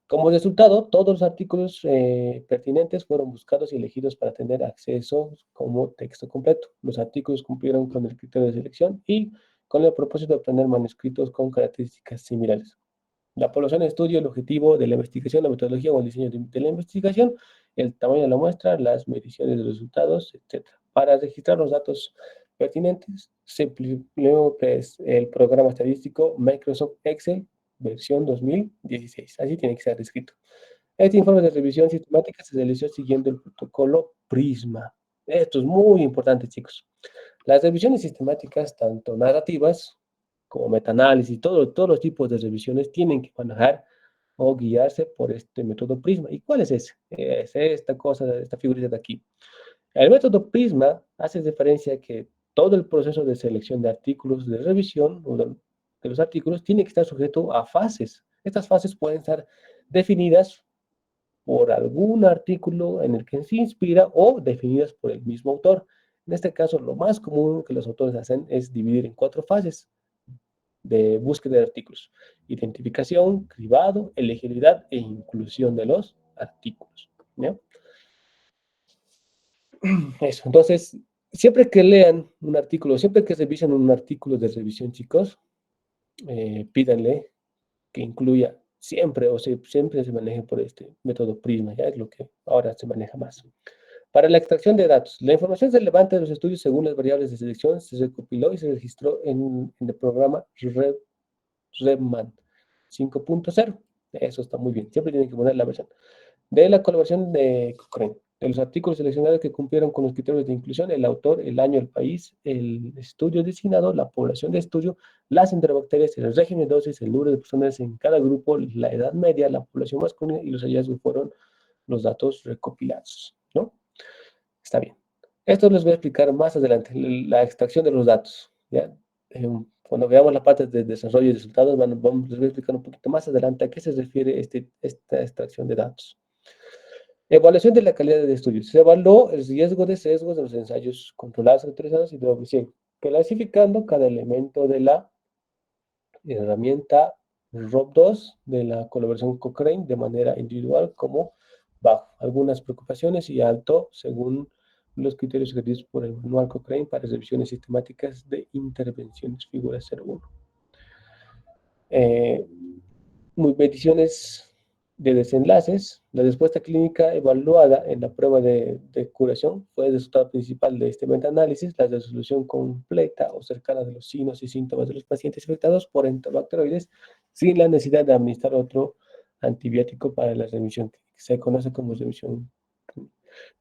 Como resultado, todos los artículos pertinentes fueron buscados y elegidos para tener acceso como texto completo. Los artículos cumplieron con el criterio de selección y con el propósito de obtener manuscritos con características similares. La población de estudio, el objetivo de la investigación, la metodología o el diseño de la investigación, el tamaño de la muestra, las mediciones de los resultados, etc. Para registrar los datos pertinentes, se empleó pues, el programa estadístico Microsoft Excel versión 2016. Así tiene que ser escrito. Este informe de revisión sistemática se realizó siguiendo el protocolo PRISMA. Esto es muy importante, chicos. Las revisiones sistemáticas, tanto narrativas como metaanálisis, todos los tipos de revisiones tienen que manejar o guiarse por este método PRISMA. ¿Y cuál es ese? Es esta cosa, esta figurita de aquí. El método PRISMA hace referencia a que todo el proceso de selección de artículos de revisión o de los artículos tiene que estar sujeto a fases. Estas fases pueden estar definidas por algún artículo en el que se inspira o definidas por el mismo autor. En este caso, lo más común que los autores hacen es dividir en 4 fases de búsqueda de artículos: identificación, cribado, elegibilidad e inclusión de los artículos, ¿ya? Eso, entonces, siempre que lean un artículo, siempre que revisen un artículo de revisión, chicos, pídanle que incluya siempre, o sea, siempre se maneje por este método PRISMA, ya es lo que ahora se maneja más. Para la extracción de datos, la información relevante de los estudios según las variables de selección se recopiló y se registró en el programa REBMAN 5.0. Eso está muy bien, siempre tienen que poner la versión. De la colaboración de Cochrane, de los artículos seleccionados que cumplieron con los criterios de inclusión, el autor, el año, el país, el estudio designado, la población de estudio, las enterobacterias, el régimen de dosis, el número de personas en cada grupo, la edad media, la población masculina y los hallazgos fueron los datos recopilados, ¿no? Está bien. Esto les voy a explicar más adelante, la extracción de los datos, ¿ya? Cuando veamos la parte de desarrollo y resultados, les voy a explicar un poquito más adelante a qué se refiere esta extracción de datos. Evaluación de la calidad de estudios. Se evaluó el riesgo de sesgos de los ensayos controlados, autorizados y de doble ciego, clasificando cada elemento de la herramienta ROB2 de la colaboración Cochrane de manera individual como bajo. Algunas preocupaciones y alto según los criterios sugeridos por el manual Cochrane para revisiones sistemáticas de intervenciones, figura 01. Mediciones de desenlaces. La respuesta clínica evaluada en la prueba de curación fue el resultado principal de este metaanálisis, la resolución completa o cercana de los signos y síntomas de los pacientes infectados por enterobacteroides sin la necesidad de administrar otro antibiótico para la remisión, que se conoce como remisión.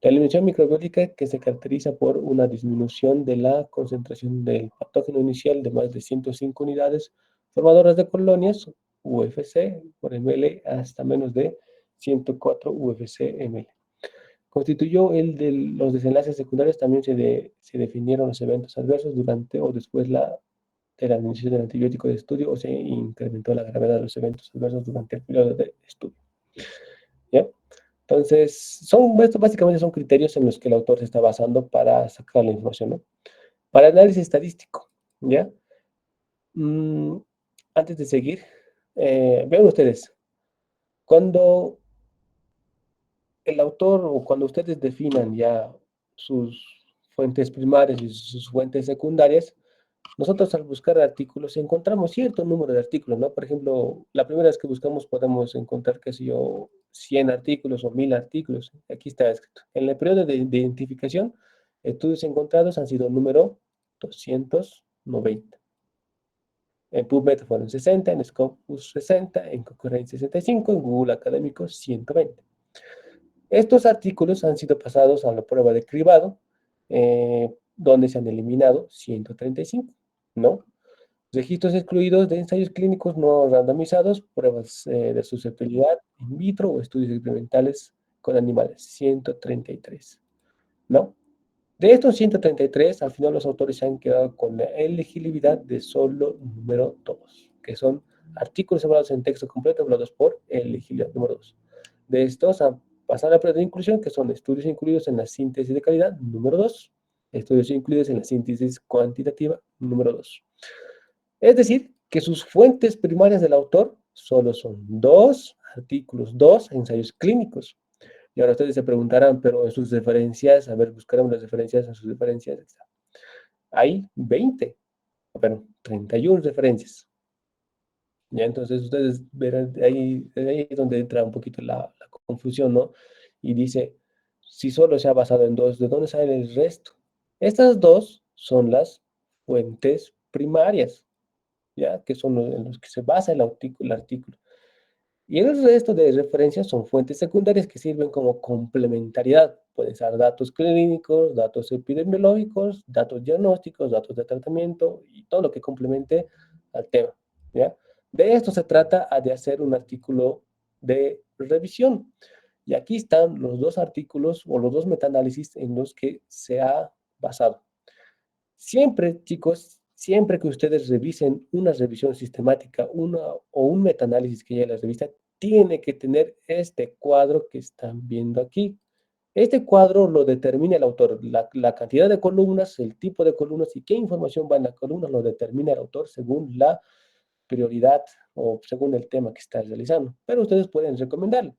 La eliminación microbiótica, que se caracteriza por una disminución de la concentración del patógeno inicial de más de 105 unidades formadoras de colonias UFC por ml hasta menos de 104 UFC ml. Constituyó el de los desenlaces secundarios. También se definieron los eventos adversos durante o después de la administración del antibiótico de estudio, o se incrementó la gravedad de los eventos adversos durante el periodo de estudio. ¿Ya? Entonces, estos básicamente son criterios en los que el autor se está basando para sacar la información, ¿no? Para análisis estadístico, ¿ya? Antes de seguir, vean ustedes, cuando el autor o cuando ustedes definan ya sus fuentes primarias y sus fuentes secundarias, nosotros al buscar artículos encontramos cierto número de artículos, ¿no? Por ejemplo, la primera vez que buscamos podemos encontrar, qué sé yo, 100 artículos o 1000 artículos. Aquí está escrito. En el periodo de identificación, estudios encontrados han sido número 290. En PubMed fueron 60, en Scopus 60, en Cochrane 65, en Google Académico 120. Estos artículos han sido pasados a la prueba de cribado, donde se han eliminado 135, ¿no? Registros excluidos de ensayos clínicos no randomizados, pruebas de susceptibilidad in vitro o estudios experimentales con animales, 133, ¿no? De estos 133, al final los autores se han quedado con la elegibilidad de solo número 2, que son artículos evaluados en texto completo evaluados por elegibilidad número 2. De estos han pasado a la prueba de inclusión, que son estudios incluidos en la síntesis de calidad, número 2, estudios incluidos en la síntesis cuantitativa, número 2. Es decir, que sus fuentes primarias del autor solo son 2 artículos, 2 ensayos clínicos. Y ahora ustedes se preguntarán, pero en sus referencias, a ver, buscaremos las referencias en sus referencias. Hay 31 referencias. Ya, entonces ustedes verán, ahí es donde entra un poquito la confusión, ¿no? Y dice, si solo se ha basado en 2, ¿de dónde sale el resto? Estas 2 son las fuentes primarias, ¿ya? Que son en los que se basa el artículo. Y el resto de referencias son fuentes secundarias que sirven como complementariedad. Pueden ser datos clínicos, datos epidemiológicos, datos diagnósticos, datos de tratamiento y todo lo que complemente al tema, ¿ya? De esto se trata de hacer un artículo de revisión. Y aquí están los 2 artículos o los 2 metaanálisis en los que se ha basado. Siempre, chicos, siempre que ustedes revisen una revisión sistemática o un metaanálisis que ya en la revista, tiene que tener este cuadro que están viendo aquí. Este cuadro lo determina el autor. La cantidad de columnas, el tipo de columnas y qué información va en la columna lo determina el autor según la prioridad o según el tema que está realizando. Pero ustedes pueden recomendarlo.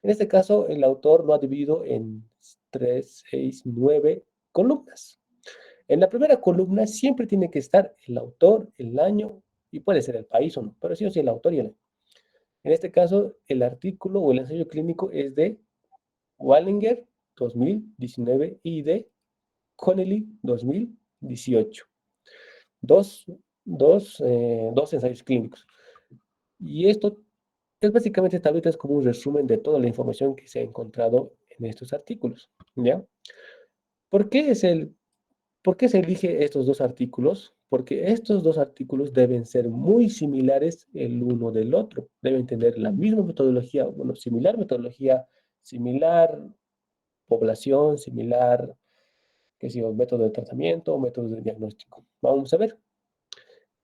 En este caso, el autor lo ha dividido en 3, 6, 9 columnas. En la primera columna siempre tiene que estar el autor, el año, y puede ser el país o no, pero sí o sí el autor y el año. En este caso, el artículo o el ensayo clínico es de Wallinger 2019 y de Connelly 2018. Dos ensayos clínicos. Y esto es básicamente, esta tablita es como un resumen de toda la información que se ha encontrado en estos artículos, ¿ya? ¿Por qué se elige estos dos artículos? Porque estos dos artículos deben ser muy similares el uno del otro. Deben tener la misma metodología, bueno, similar metodología, similar población, similar, qué sé yo, método de tratamiento, métodos de diagnóstico. Vamos a ver.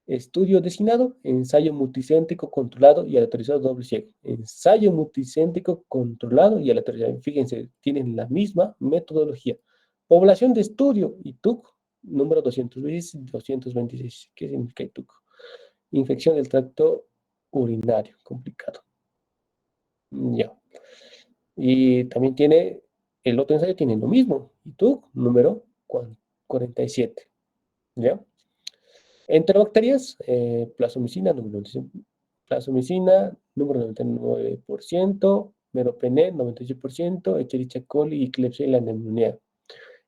Estudio designado, ensayo multicéntrico controlado y aleatorizado doble ciego. Ensayo multicéntrico controlado y aleatorizado. Fíjense, tienen la misma metodología. Población de estudio, ITUC, número 226. ¿Qué significa ITUC? Infección del tracto urinario, complicado. Ya. Y también tiene, el otro ensayo tiene lo mismo, ITUC, número 47. ¿Ya? Enterobacterias, plasmicina, número 99%, meropenem, 98%, Escherichia coli y Klebsiella pneumoniae.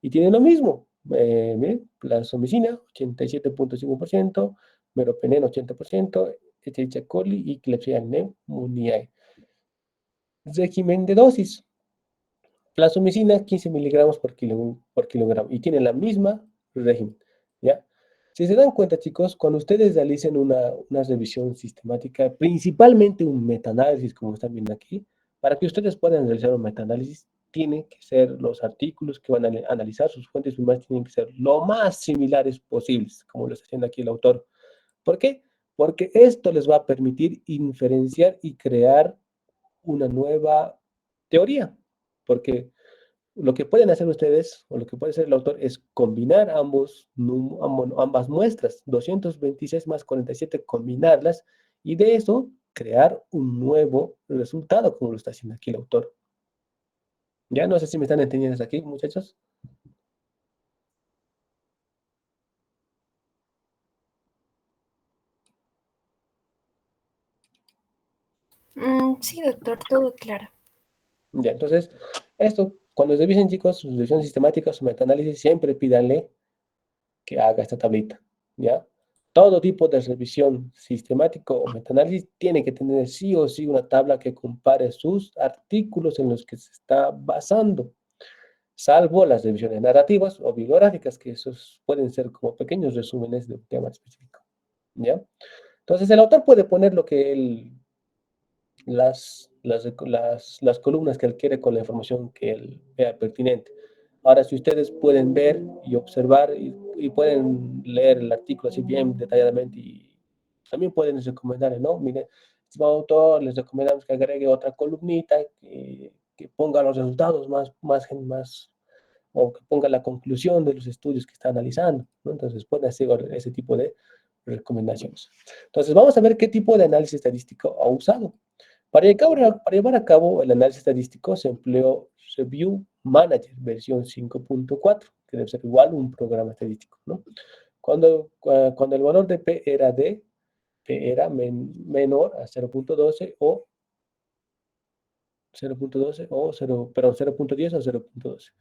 Y tiene lo mismo, miren, plasmicina, 87.5%, meropenem, 80%, Escherichia coli y Klebsiella pneumoniae. Régimen de dosis. Plasmicina, 15 miligramos por kilogramo. Y tiene la misma régimen, ¿ya? Si se dan cuenta, chicos, cuando ustedes realicen una revisión sistemática, principalmente un metaanálisis, como están viendo aquí, para que ustedes puedan realizar un metaanálisis, tienen que ser los artículos que van a analizar, sus fuentes primarias tienen que ser lo más similares posibles, como lo está haciendo aquí el autor. ¿Por qué? Porque esto les va a permitir inferenciar y crear una nueva teoría. Porque lo que pueden hacer ustedes, o lo que puede hacer el autor, es combinar ambas muestras, 226 más 47, combinarlas, y de eso crear un nuevo resultado, como lo está haciendo aquí el autor. Ya no sé si me están entendiendo hasta aquí, muchachos. Sí, doctor, todo claro. Ya, entonces, esto, cuando revisen, chicos, su revisión sistemática, su metaanálisis, siempre pídanle que haga esta tablita, ¿ya? Todo tipo de revisión sistemático o metaanálisis tiene que tener sí o sí una tabla que compare sus artículos en los que se está basando, salvo las revisiones narrativas o bibliográficas, que esos pueden ser como pequeños resúmenes de un tema específico, ¿ya? Entonces, el autor puede poner lo que él, las columnas que él quiere con la información que él vea pertinente. Ahora, si ustedes pueden ver y observar y pueden leer el artículo así bien detalladamente y también pueden recomendarle, ¿no? Mire, estimado autor, les recomendamos que agregue otra columnita, que ponga los resultados más, o que ponga la conclusión de los estudios que está analizando, ¿no? Entonces, pueden hacer ese tipo de recomendaciones. Entonces, vamos a ver qué tipo de análisis estadístico ha usado. Para llevar a cabo el análisis estadístico se empleó Review Manager versión 5.4, que debe ser igual un programa estadístico, ¿no? Cuando el valor de P era menor a 0.12 o 0.10 o 0.12,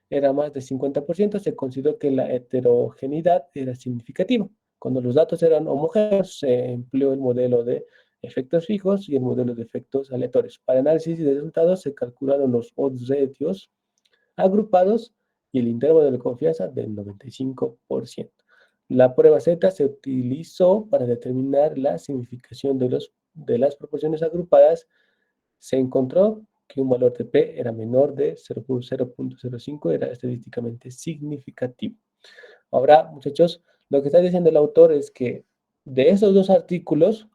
era más de 50%, se consideró que la heterogeneidad era significativa. Cuando los datos eran homogéneos, se empleó el modelo de efectos fijos y el modelo de efectos aleatorios. Para análisis de resultados se calcularon los odds ratios agrupados y el intervalo de confianza del 95%. La prueba Z se utilizó para determinar la significación de las proporciones agrupadas. Se encontró que un valor de P era menor de 0.05, era estadísticamente significativo. Ahora, muchachos, lo que está diciendo el autor es que de esos dos artículos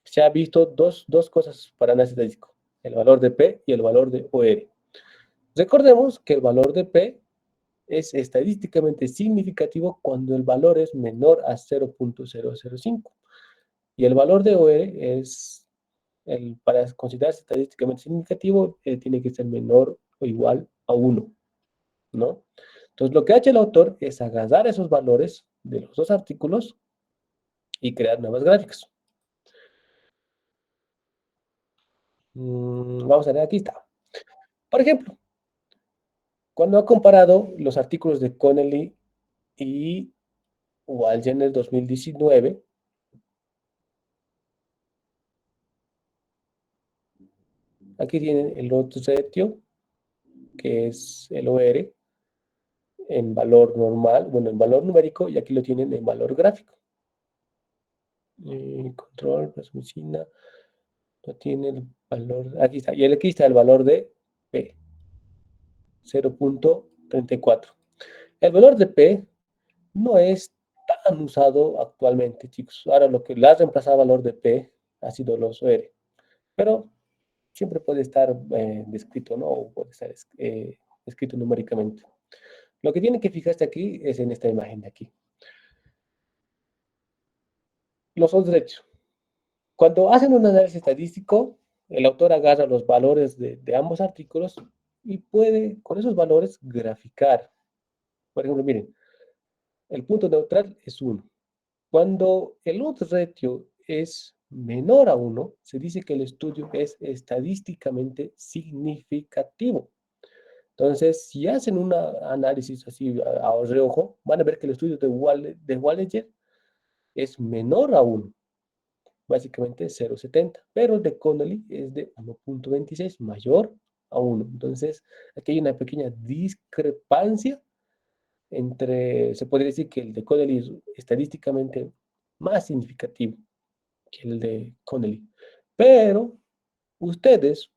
se ha visto dos cosas para análisis estadístico, el valor de P y el valor de OR. Recordemos que el valor de P es estadísticamente significativo cuando el valor es menor a 0.005 y el valor de OR es, para considerarse estadísticamente significativo, tiene que ser menor o igual a 1, ¿no? Entonces, lo que ha hecho el autor es agarrar esos valores de los dos artículos y crear nuevas gráficas. Vamos a ver, aquí está. Por ejemplo, Cuando ha comparado los artículos de Connelly y Walgen 2019, aquí tienen el odds ratio, que es el OR, en valor normal, bueno, en valor numérico, y aquí lo tienen en valor gráfico. Control, plasmicina, no tiene el valor, aquí está, y aquí está el valor de P, 0.34. El valor de P no es tan usado actualmente, chicos. Ahora lo que le ha reemplazado valor de P ha sido los OR, pero siempre puede estar descrito, ¿no? O puede estar escrito numéricamente. Lo que tienen que fijarse aquí es en esta imagen de aquí. Los odds derechos. Cuando hacen un análisis estadístico, el autor agarra los valores de ambos artículos y puede, con esos valores, graficar. Por ejemplo, miren, el punto neutral es 1. Cuando el odds ratio es menor a 1, se dice que el estudio es estadísticamente significativo. Entonces, si hacen un análisis así a reojo, van a ver que el estudio de Wallinger es menor a 1. Básicamente 0.70, pero el de Connelly es de 1.26, mayor a 1. Entonces, aquí hay una pequeña discrepancia entre, se podría decir que el de Connelly es estadísticamente más significativo que el de Connelly. Pero ustedes,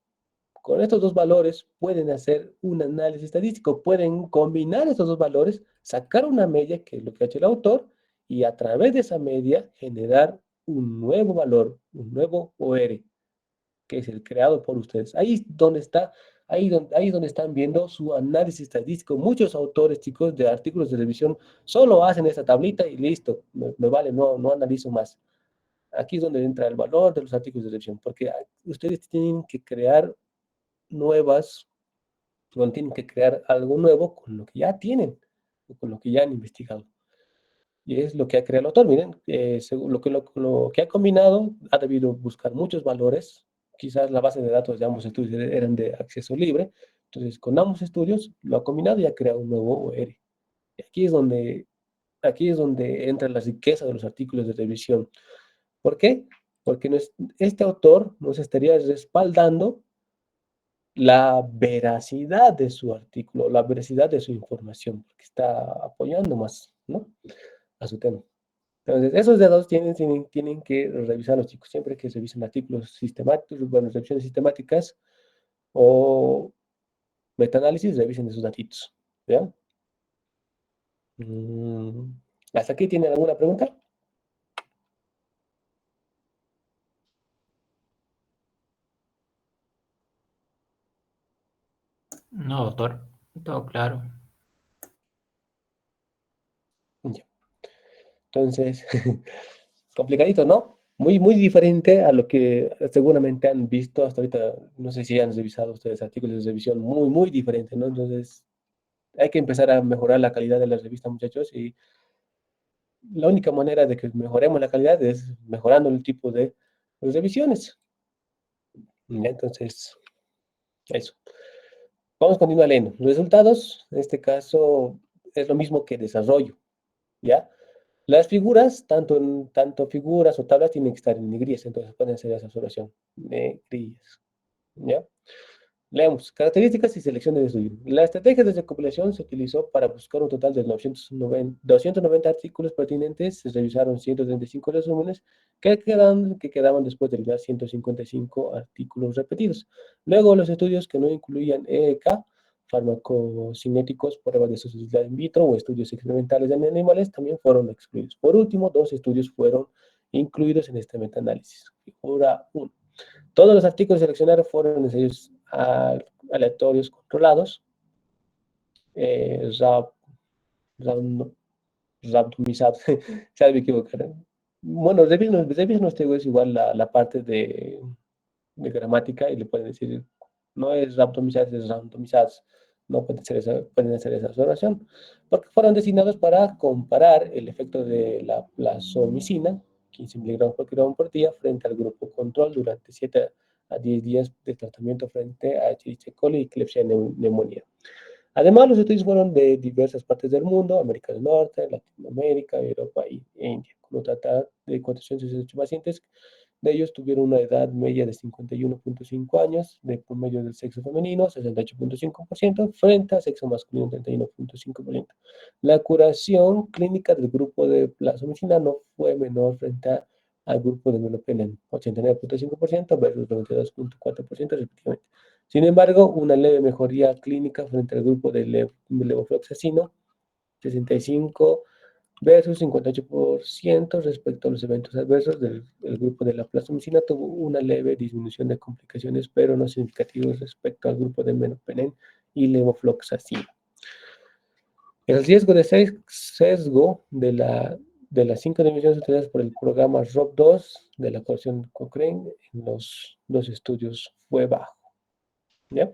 con estos dos valores, pueden hacer un análisis estadístico, pueden combinar estos dos valores, sacar una media, que es lo que ha hecho el autor, y a través de esa media generar un nuevo valor, un nuevo OR, que es el creado por ustedes. Ahí es donde está, ahí es donde están viendo su análisis estadístico. Muchos autores, chicos, de artículos de revisión, solo hacen esta tablita y listo, me vale, no analizo más. Aquí es donde entra el valor de los artículos de revisión, porque ustedes tienen que crear nuevas, tienen que crear algo nuevo con lo que ya tienen, con lo que ya han investigado. Y es lo que ha creado el autor. Miren, según lo que ha combinado, ha debido buscar muchos valores. Quizás la base de datos de ambos estudios eran de acceso libre. Entonces, con ambos estudios lo ha combinado y ha creado un nuevo OR. Y aquí es donde entra la riqueza de los artículos de revisión. ¿Por qué? Porque este autor nos estaría respaldando la veracidad de su artículo, la veracidad de su información, porque está apoyando más, ¿no?, a su tema. Entonces, esos datos tienen que revisar los chicos. Siempre que revisen artículos sistemáticos, bueno, revisiones sistemáticas o metaanálisis, revisen esos datitos. ¿Ya? ¿Hasta aquí tienen alguna pregunta? No, doctor, todo claro. Ya. Entonces, complicadito, ¿no? Muy diferente a lo que seguramente han visto hasta ahorita. No sé si han revisado ustedes artículos de revisión muy diferente, ¿no? Entonces, hay que empezar a mejorar la calidad de la revista, muchachos, y la única manera de que mejoremos la calidad es mejorando el tipo de revisiones. ¿Ya? Entonces, eso. Vamos a continuar leyendo. Resultados, en este caso, es lo mismo que desarrollo, ¿ya? Las figuras, tanto figuras o tablas, tienen que estar en negrillas, entonces pueden ser esa observación, negrillas, ¿ya? Leemos. Características y selección de estudio. La estrategia de recopilación se utilizó para buscar un total de 290 artículos pertinentes. Se revisaron 135 resúmenes que quedaban después de revisar 155 artículos repetidos. Luego, los estudios que no incluían EEK, farmacocinéticos, pruebas de sociedad in vitro o estudios experimentales en animales también fueron excluidos. Por último, 2 estudios fueron incluidos en este metaanálisis. Figura 1. Todos los artículos seleccionados fueron ensayos aleatorios controlados, randomizados, ya me equivocaré. Bueno, revisen ustedes igual la parte de gramática y le pueden decir, no es randomizados, es randomizados. No pueden hacer esa observación, porque fueron designados para comparar el efecto de la plasmicina, 15 miligramos por kilogramo por día, frente al grupo control durante 7 a 10 días de tratamiento frente a Escherichia coli y Klebsiella pneumoniae. Además, los estudios fueron de diversas partes del mundo, América del Norte, Latinoamérica, Europa e India, con un total de 468 pacientes. De ellos tuvieron una edad media de 51.5 años, de promedio del sexo femenino, 68.5%, frente al sexo masculino, 31.5%. La curación clínica del grupo de plasmicina no fue menor frente al grupo de melopenen, 89.5% versus 92.4% respectivamente. Sin embargo, una leve mejoría clínica frente al grupo de levofloxacino, 65 versus 58% respecto a los eventos adversos del grupo de la plasmicina, tuvo una leve disminución de complicaciones, pero no significativos respecto al grupo de melopenen y levofloxacino. El riesgo de sesgo de las 5 dimensiones utilizadas por el programa ROP2 de la colección Cochrane en los dos estudios fue bajo. ¿Ya?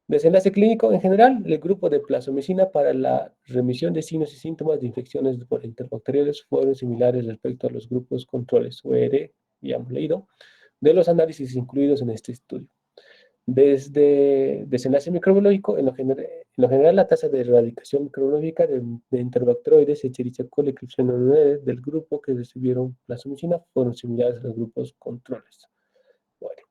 Desenlace clínico en general, el grupo de plasmicina para la remisión de signos y síntomas de infecciones por interbacteriales fueron similares respecto a los grupos controles OR, ya hemos leído, de los análisis incluidos en este estudio. Desde desenlace microbiológico, en lo general la tasa de erradicación microbiológica de interbacteroides, Escherichia coli, Klebsiella pneumoniae del grupo que recibieron plasmicina fueron similares a los grupos controles. Bueno,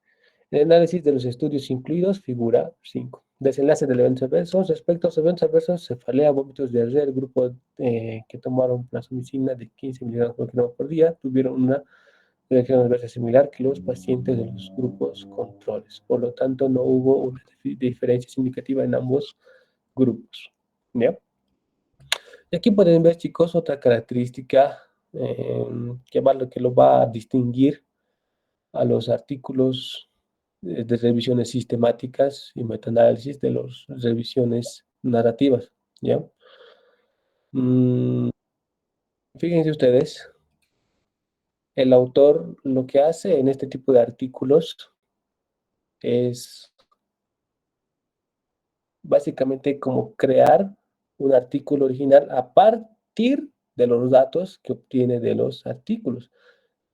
el análisis de los estudios incluidos, figura 5. Desenlace de eventos adversos. Respecto a los eventos adversos, cefalea, vómitos, diarrea, el grupo que tomaron plasmicina de 15 miligramos por kilogramo por día tuvieron una reacción adversa similar que los pacientes de los grupos controles. Por lo tanto, no hubo una diferencia significativa en ambos grupos. ¿Ya? Y aquí pueden ver, chicos, otra característica que lo va a distinguir a los artículos de revisiones sistemáticas y metaanálisis de las revisiones narrativas, ¿ya? Fíjense ustedes, el autor lo que hace en este tipo de artículos es básicamente como crear un artículo original a partir de los datos que obtiene de los artículos.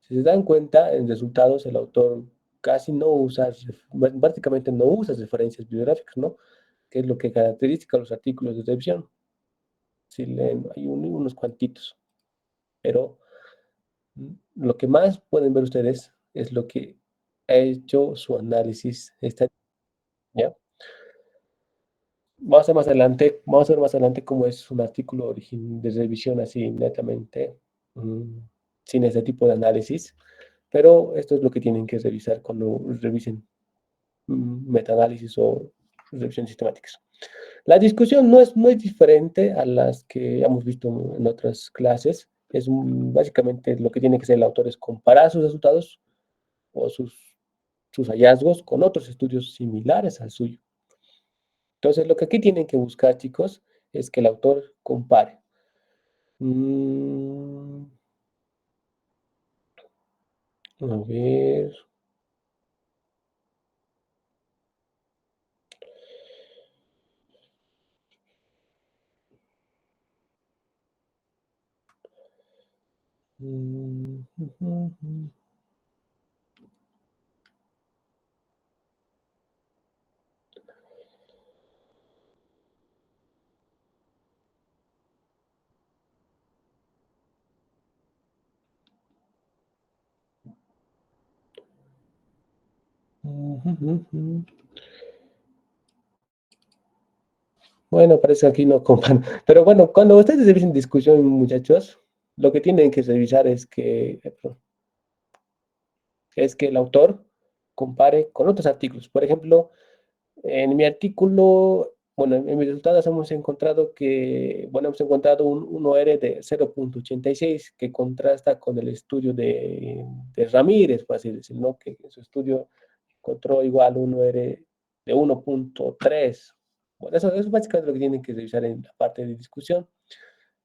Si se dan cuenta, en resultados el autor casi no usa, prácticamente no usa referencias bibliográficas, ¿no? Que es lo que caracteriza a los artículos de revisión. Si leen, hay unos cuantitos, pero lo que más pueden ver ustedes es lo que ha hecho su análisis estadístico, ¿ya? Vamos a ver más adelante cómo es un artículo de revisión así netamente, sin este tipo de análisis, pero esto es lo que tienen que revisar cuando revisen metaanálisis o revisiones sistemáticas. La discusión no es muy diferente a las que hemos visto en otras clases. Es básicamente lo que tiene que hacer el autor es comparar sus resultados o sus hallazgos con otros estudios similares al suyo. Entonces, lo que aquí tienen que buscar, chicos, es que el autor compare. A ver. Bueno, parece que aquí no comparan. Pero bueno, cuando ustedes revisen discusión, muchachos, lo que tienen que revisar es que el autor compare con otros artículos. Por ejemplo, en mi artículo, bueno, en mis resultados hemos encontrado un OR de 0.86 que contrasta con el estudio de Ramírez, por así decirlo, ¿no? Que en su estudio encontró igual un OR de 1.3. Bueno, eso es básicamente lo que tienen que revisar en la parte de discusión,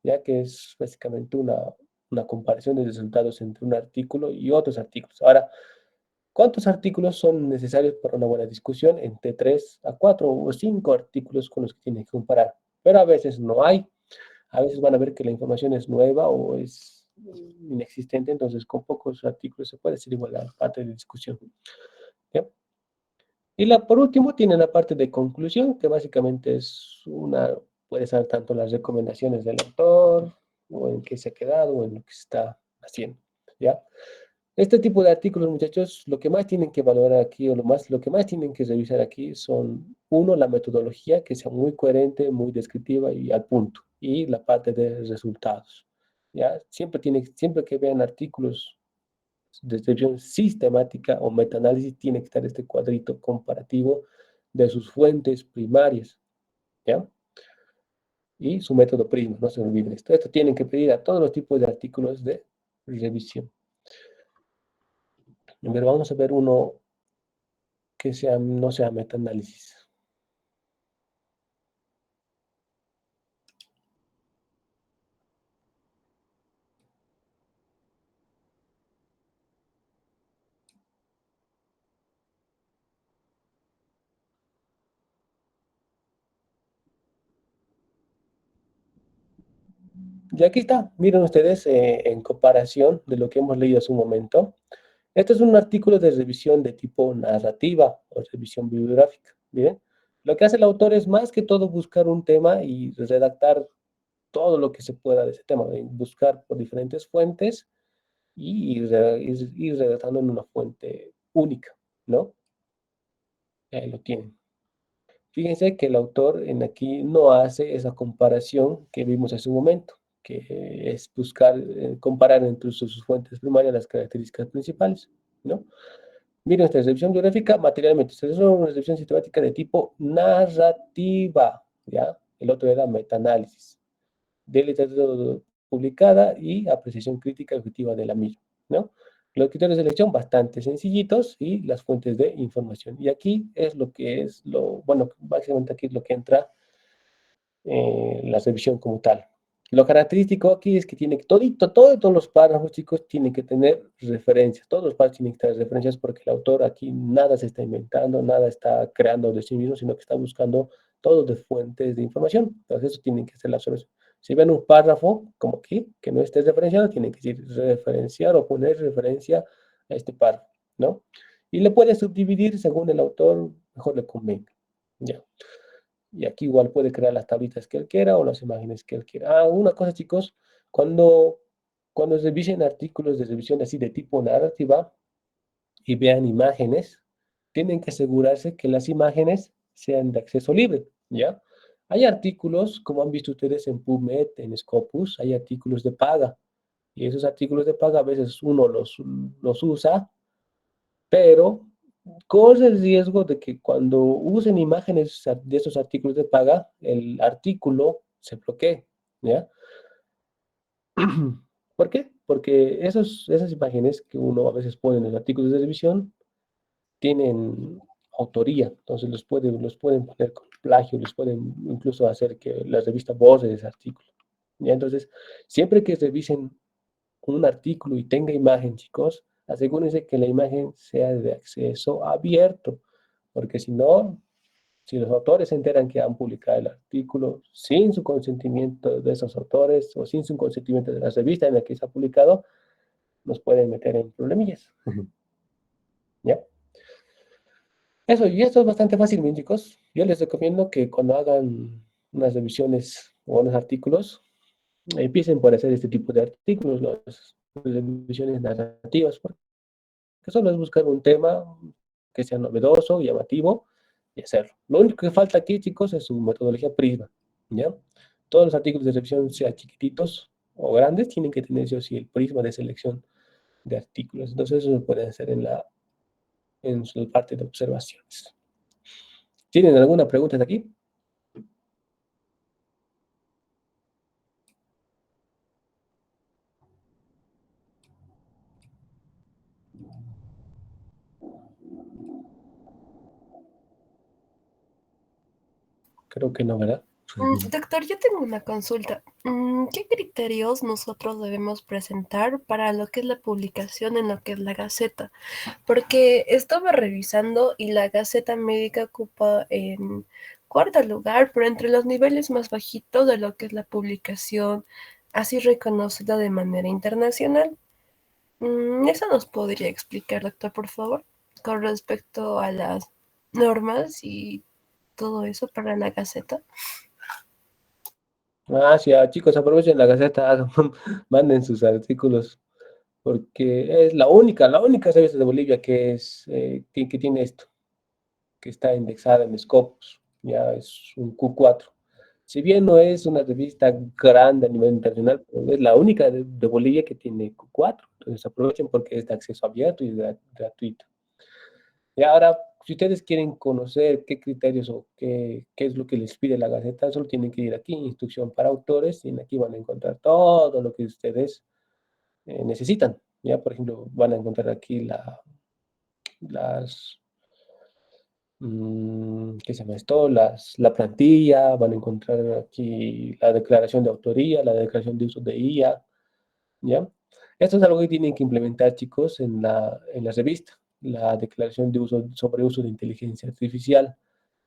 ya que es básicamente una comparación de resultados entre un artículo y otros artículos. Ahora, ¿cuántos artículos son necesarios para una buena discusión? Entre 3 a 4 o 5 artículos con los que tienen que comparar. Pero a veces no hay. A veces van a ver que la información es nueva o es inexistente, entonces con pocos artículos se puede hacer igual la parte de discusión. ¿Ya? Y por último tiene la parte de conclusión, que básicamente puede ser tanto las recomendaciones del autor, o en qué se ha quedado, o en lo que se está haciendo, ¿ya? Este tipo de artículos, muchachos, lo que más tienen que valorar aquí, o lo que más tienen que revisar aquí son, uno, la metodología, que sea muy coherente, muy descriptiva y al punto, y la parte de resultados, ¿ya? Siempre que vean artículos de descripción sistemática o metaanálisis, tiene que estar este cuadrito comparativo de sus fuentes primarias, ¿ya? Y su método PRISMA, no se olviden esto. Esto tienen que pedir a todos los tipos de artículos de revisión. A ver, vamos a ver uno que no sea metaanálisis. Y aquí está, miren ustedes, en comparación de lo que hemos leído hace un momento. Este es un artículo de revisión de tipo narrativa o revisión bibliográfica. Miren, lo que hace el autor es más que todo buscar un tema y redactar todo lo que se pueda de ese tema, buscar por diferentes fuentes y ir redactando en una fuente única, ¿no? Ahí lo tienen. Fíjense que el autor en aquí no hace esa comparación que vimos hace un momento, que es buscar, comparar entre sus fuentes primarias las características principales, ¿no? Miren, esta revisión biográfica, materialmente, esta es una revisión sistemática de tipo narrativa, ¿ya? El otro era metaanálisis, de literatura publicada y apreciación crítica objetiva de la misma, ¿no? Los criterios de elección bastante sencillitos y las fuentes de información. Y aquí es bueno, básicamente aquí es lo que entra la revisión como tal. Lo característico aquí es que todos los párrafos, chicos, tienen que tener referencias. Todos los párrafos tienen que tener referencias porque el autor aquí nada se está inventando, nada está creando de sí mismo, sino que está buscando todo de fuentes de información. Entonces, eso tienen que ser las observaciones. Si ven un párrafo, como aquí, que no esté referenciado, tienen que decir referenciar o poner referencia a este párrafo, ¿no? Y le puede subdividir según el autor mejor le convenga, ¿ya? Y aquí igual puede crear las tablitas que él quiera o las imágenes que él quiera. Una cosa, chicos, cuando revisen artículos de revisión así de tipo narrativa y vean imágenes, tienen que asegurarse que las imágenes sean de acceso libre, ¿ya? Hay artículos, como han visto ustedes en PubMed, en Scopus, hay artículos de paga. Y esos artículos de paga a veces uno los usa, pero corre el riesgo de que cuando usen imágenes de esos artículos de paga, el artículo se bloquee, ¿ya? ¿Por qué? Porque esas imágenes que uno a veces pone en los artículos de revisión tienen autoría, entonces los pueden poner con plagio, les pueden incluso hacer que la revista borre ese artículo, ¿ya? Entonces, siempre que revisen un artículo y tenga imagen, chicos, asegúrense que la imagen sea de acceso abierto, porque si no, si los autores se enteran que han publicado el artículo sin su consentimiento de esos autores o sin su consentimiento de la revista en la que se ha publicado, nos pueden meter en problemillas. ¿Ya? Eso, y esto es bastante fácil, bien, chicos. Yo les recomiendo que cuando hagan unas revisiones o unos artículos, empiecen por hacer este tipo de artículos, las revisiones narrativas, porque solo es buscar un tema que sea novedoso, llamativo, y hacerlo. Lo único que falta aquí, chicos, es su metodología PRISMA, ¿ya? Todos los artículos de revisión, sean chiquititos o grandes, tienen que tener sí o sí el prisma de selección de artículos. Entonces, eso lo pueden hacer en su parte de observaciones. ¿Tienen alguna pregunta de aquí? Creo que no, ¿verdad? Doctor, yo tengo una consulta. ¿Qué criterios nosotros debemos presentar para lo que es la publicación en lo que es la Gaceta? Porque estaba revisando y la Gaceta Médica ocupa en cuarto lugar, pero entre los niveles más bajitos de lo que es la publicación, así reconocida de manera internacional. ¿Eso nos podría explicar, doctor, por favor? Con respecto a las normas y todo eso para la Gaceta. Ah, sí, chicos, aprovechen la Gaceta, manden sus artículos, porque es la única revista de Bolivia que que tiene esto, que está indexada en Scopus, ya es un Q4. Si bien no es una revista grande a nivel internacional, pero es la única de Bolivia que tiene Q4. Entonces aprovechen porque es de acceso abierto y es gratuito. Y ahora, si ustedes quieren conocer qué criterios o qué es lo que les pide la Gaceta, solo tienen que ir aquí, instrucción para autores, y aquí van a encontrar todo lo que ustedes necesitan. Ya, por ejemplo, van a encontrar aquí las ¿qué se llama esto? La plantilla, van a encontrar aquí la declaración de autoría, la declaración de uso de IA, ¿ya? Esto es algo que tienen que implementar, chicos, en la revista, la declaración de uso sobre uso de inteligencia artificial.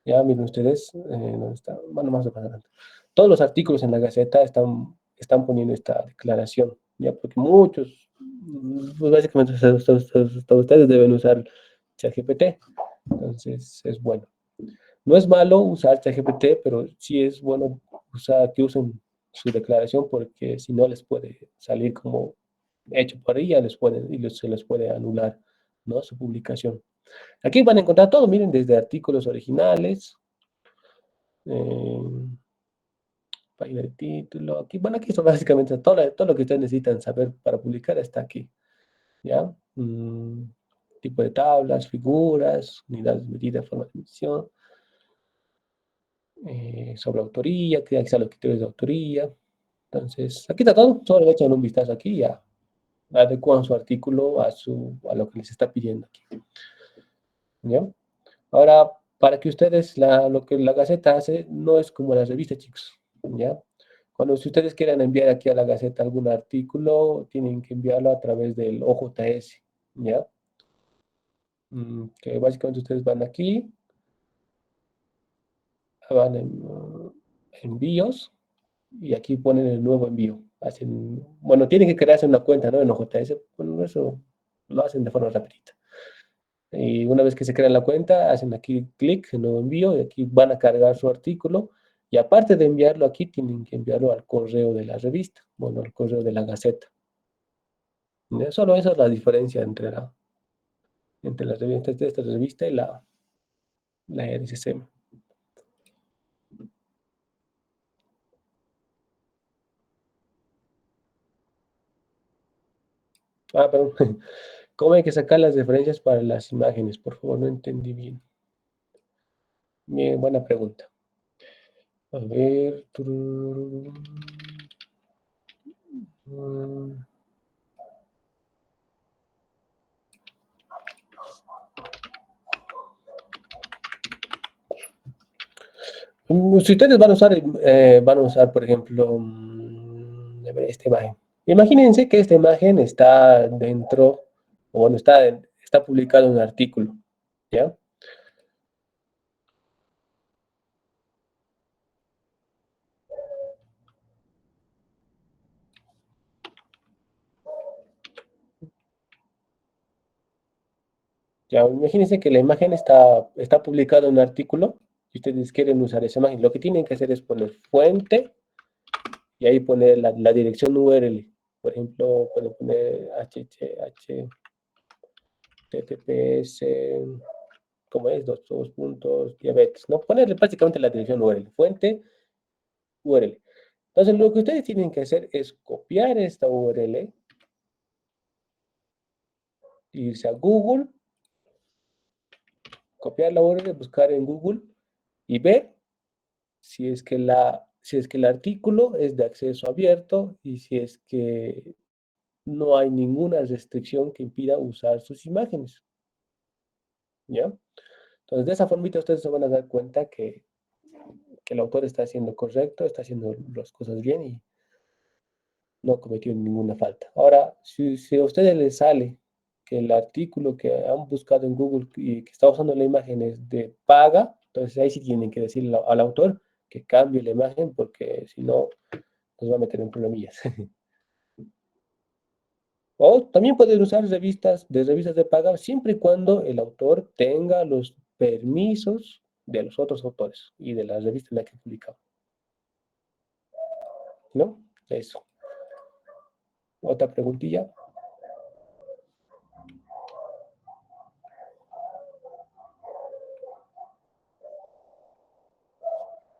Ya, miren ustedes, ¿dónde está? Bueno, más adelante. Todos los artículos en la Gaceta están poniendo esta declaración, ¿ya? Porque muchos, pues básicamente hasta ustedes deben usar ChatGPT. Entonces, es bueno. No es malo usar ChatGPT, pero sí es bueno que usen su declaración porque si no les puede salir como hecho por ella, se les puede anular, ¿no? Su publicación. Aquí van a encontrar todo, miren, desde artículos originales, eh, página de título, aquí, bueno, aquí son básicamente todo lo que ustedes necesitan saber para publicar está aquí, ¿ya? Tipo de tablas, figuras, unidades de medida, forma de medición, sobre autoría, que aquí están los criterios de autoría. Entonces, aquí está todo, solo le echan un vistazo aquí y ya adecuan su artículo a lo que les está pidiendo aquí. ¿Ya? Ahora, para que ustedes, lo que la Gaceta hace no es como la revista, chicos. ¿Ya? Si ustedes quieren enviar aquí a la Gaceta algún artículo, tienen que enviarlo a través del OJS. ¿Ya? Que básicamente ustedes van aquí, van en envíos, y aquí ponen el nuevo envío. Bueno, tienen que crearse una cuenta, ¿no? En OJS, bueno, eso lo hacen de forma rapidita. Y una vez que se crean la cuenta, hacen aquí clic en nuevo envío y aquí van a cargar su artículo. Y aparte de enviarlo aquí, tienen que enviarlo al correo de la revista, bueno, al correo de la Gaceta. Solo esa es la diferencia entre las revistas de esta revista y la RCC. Perdón. ¿Cómo hay que sacar las referencias para las imágenes? Por favor, no entendí bien. Bien, buena pregunta. A ver. Si ustedes van a usar, por ejemplo, a ver, esta imagen. Imagínense que esta imagen está dentro, o bueno, está publicado en un artículo, ¿ya? Ya, imagínense que la imagen está publicada en un artículo y ustedes quieren usar esa imagen. Lo que tienen que hacer es poner fuente y ahí poner la dirección URL. Por ejemplo, pueden poner https, ¿cómo es? Dos puntos, diabetes, ¿no? Ponerle prácticamente la dirección URL, fuente URL. Entonces, lo que ustedes tienen que hacer es copiar esta URL, irse a Google, copiar la URL, buscar en Google y ver si es que el artículo es de acceso abierto y si es que no hay ninguna restricción que impida usar sus imágenes. ¿Ya? Entonces, de esa formita ustedes se van a dar cuenta que el autor está haciendo correcto, está haciendo las cosas bien y no cometió ninguna falta. Ahora, si a ustedes les sale que el artículo que han buscado en Google y que está usando la imagen es de paga, entonces ahí sí tienen que decirle al autor que cambie la imagen porque si no, nos va a meter en problemillas. O también pueden usar revistas de paga siempre y cuando el autor tenga los permisos de los otros autores y de la revista en la que publicaba. ¿No? Eso. Otra preguntilla.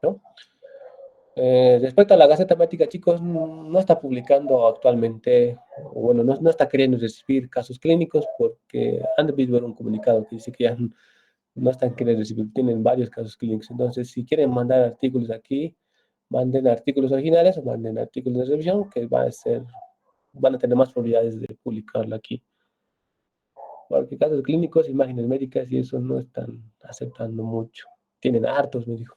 ¿No? Respecto a la Gaceta Médica, chicos, no está publicando actualmente, o bueno, no está queriendo recibir casos clínicos porque han visto un comunicado que dice que ya no están queriendo recibir, tienen varios casos clínicos. Entonces, si quieren mandar artículos aquí, manden artículos originales o manden artículos de revisión que van a tener más probabilidades de publicarlo aquí. Porque casos clínicos, imágenes médicas y eso no están aceptando mucho. Tienen hartos, me dijo.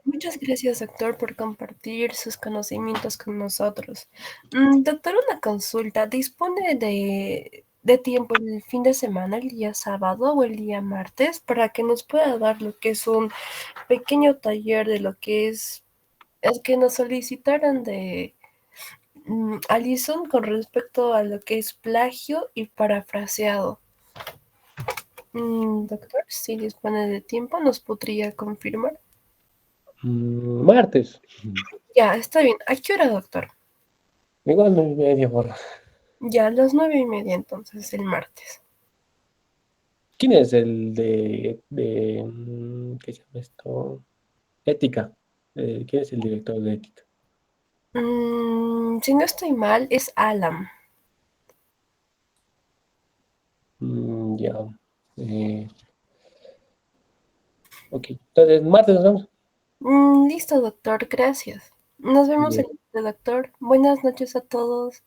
Muchas gracias, doctor, por compartir sus conocimientos con nosotros. Doctor, una consulta. ¿Dispone de tiempo el fin de semana, el día sábado o el día martes, para que nos pueda dar lo que es un pequeño taller de lo que es el que nos solicitaran de Alison con respecto a lo que es plagio y parafraseado? Doctor, si dispone de tiempo, ¿nos podría confirmar? Martes. Ya, está bien. ¿A qué hora, doctor? Igual 9:30, por. Ya, a las 9:30, entonces, el martes. ¿Quién es el ¿qué se llama esto? Ética. ¿Quién es el director de ética? Si no estoy mal, es Alan. Ya. Ok. Entonces, martes nos vemos. Listo, doctor, gracias. Nos vemos Bien. el doctor. Buenas noches a todos.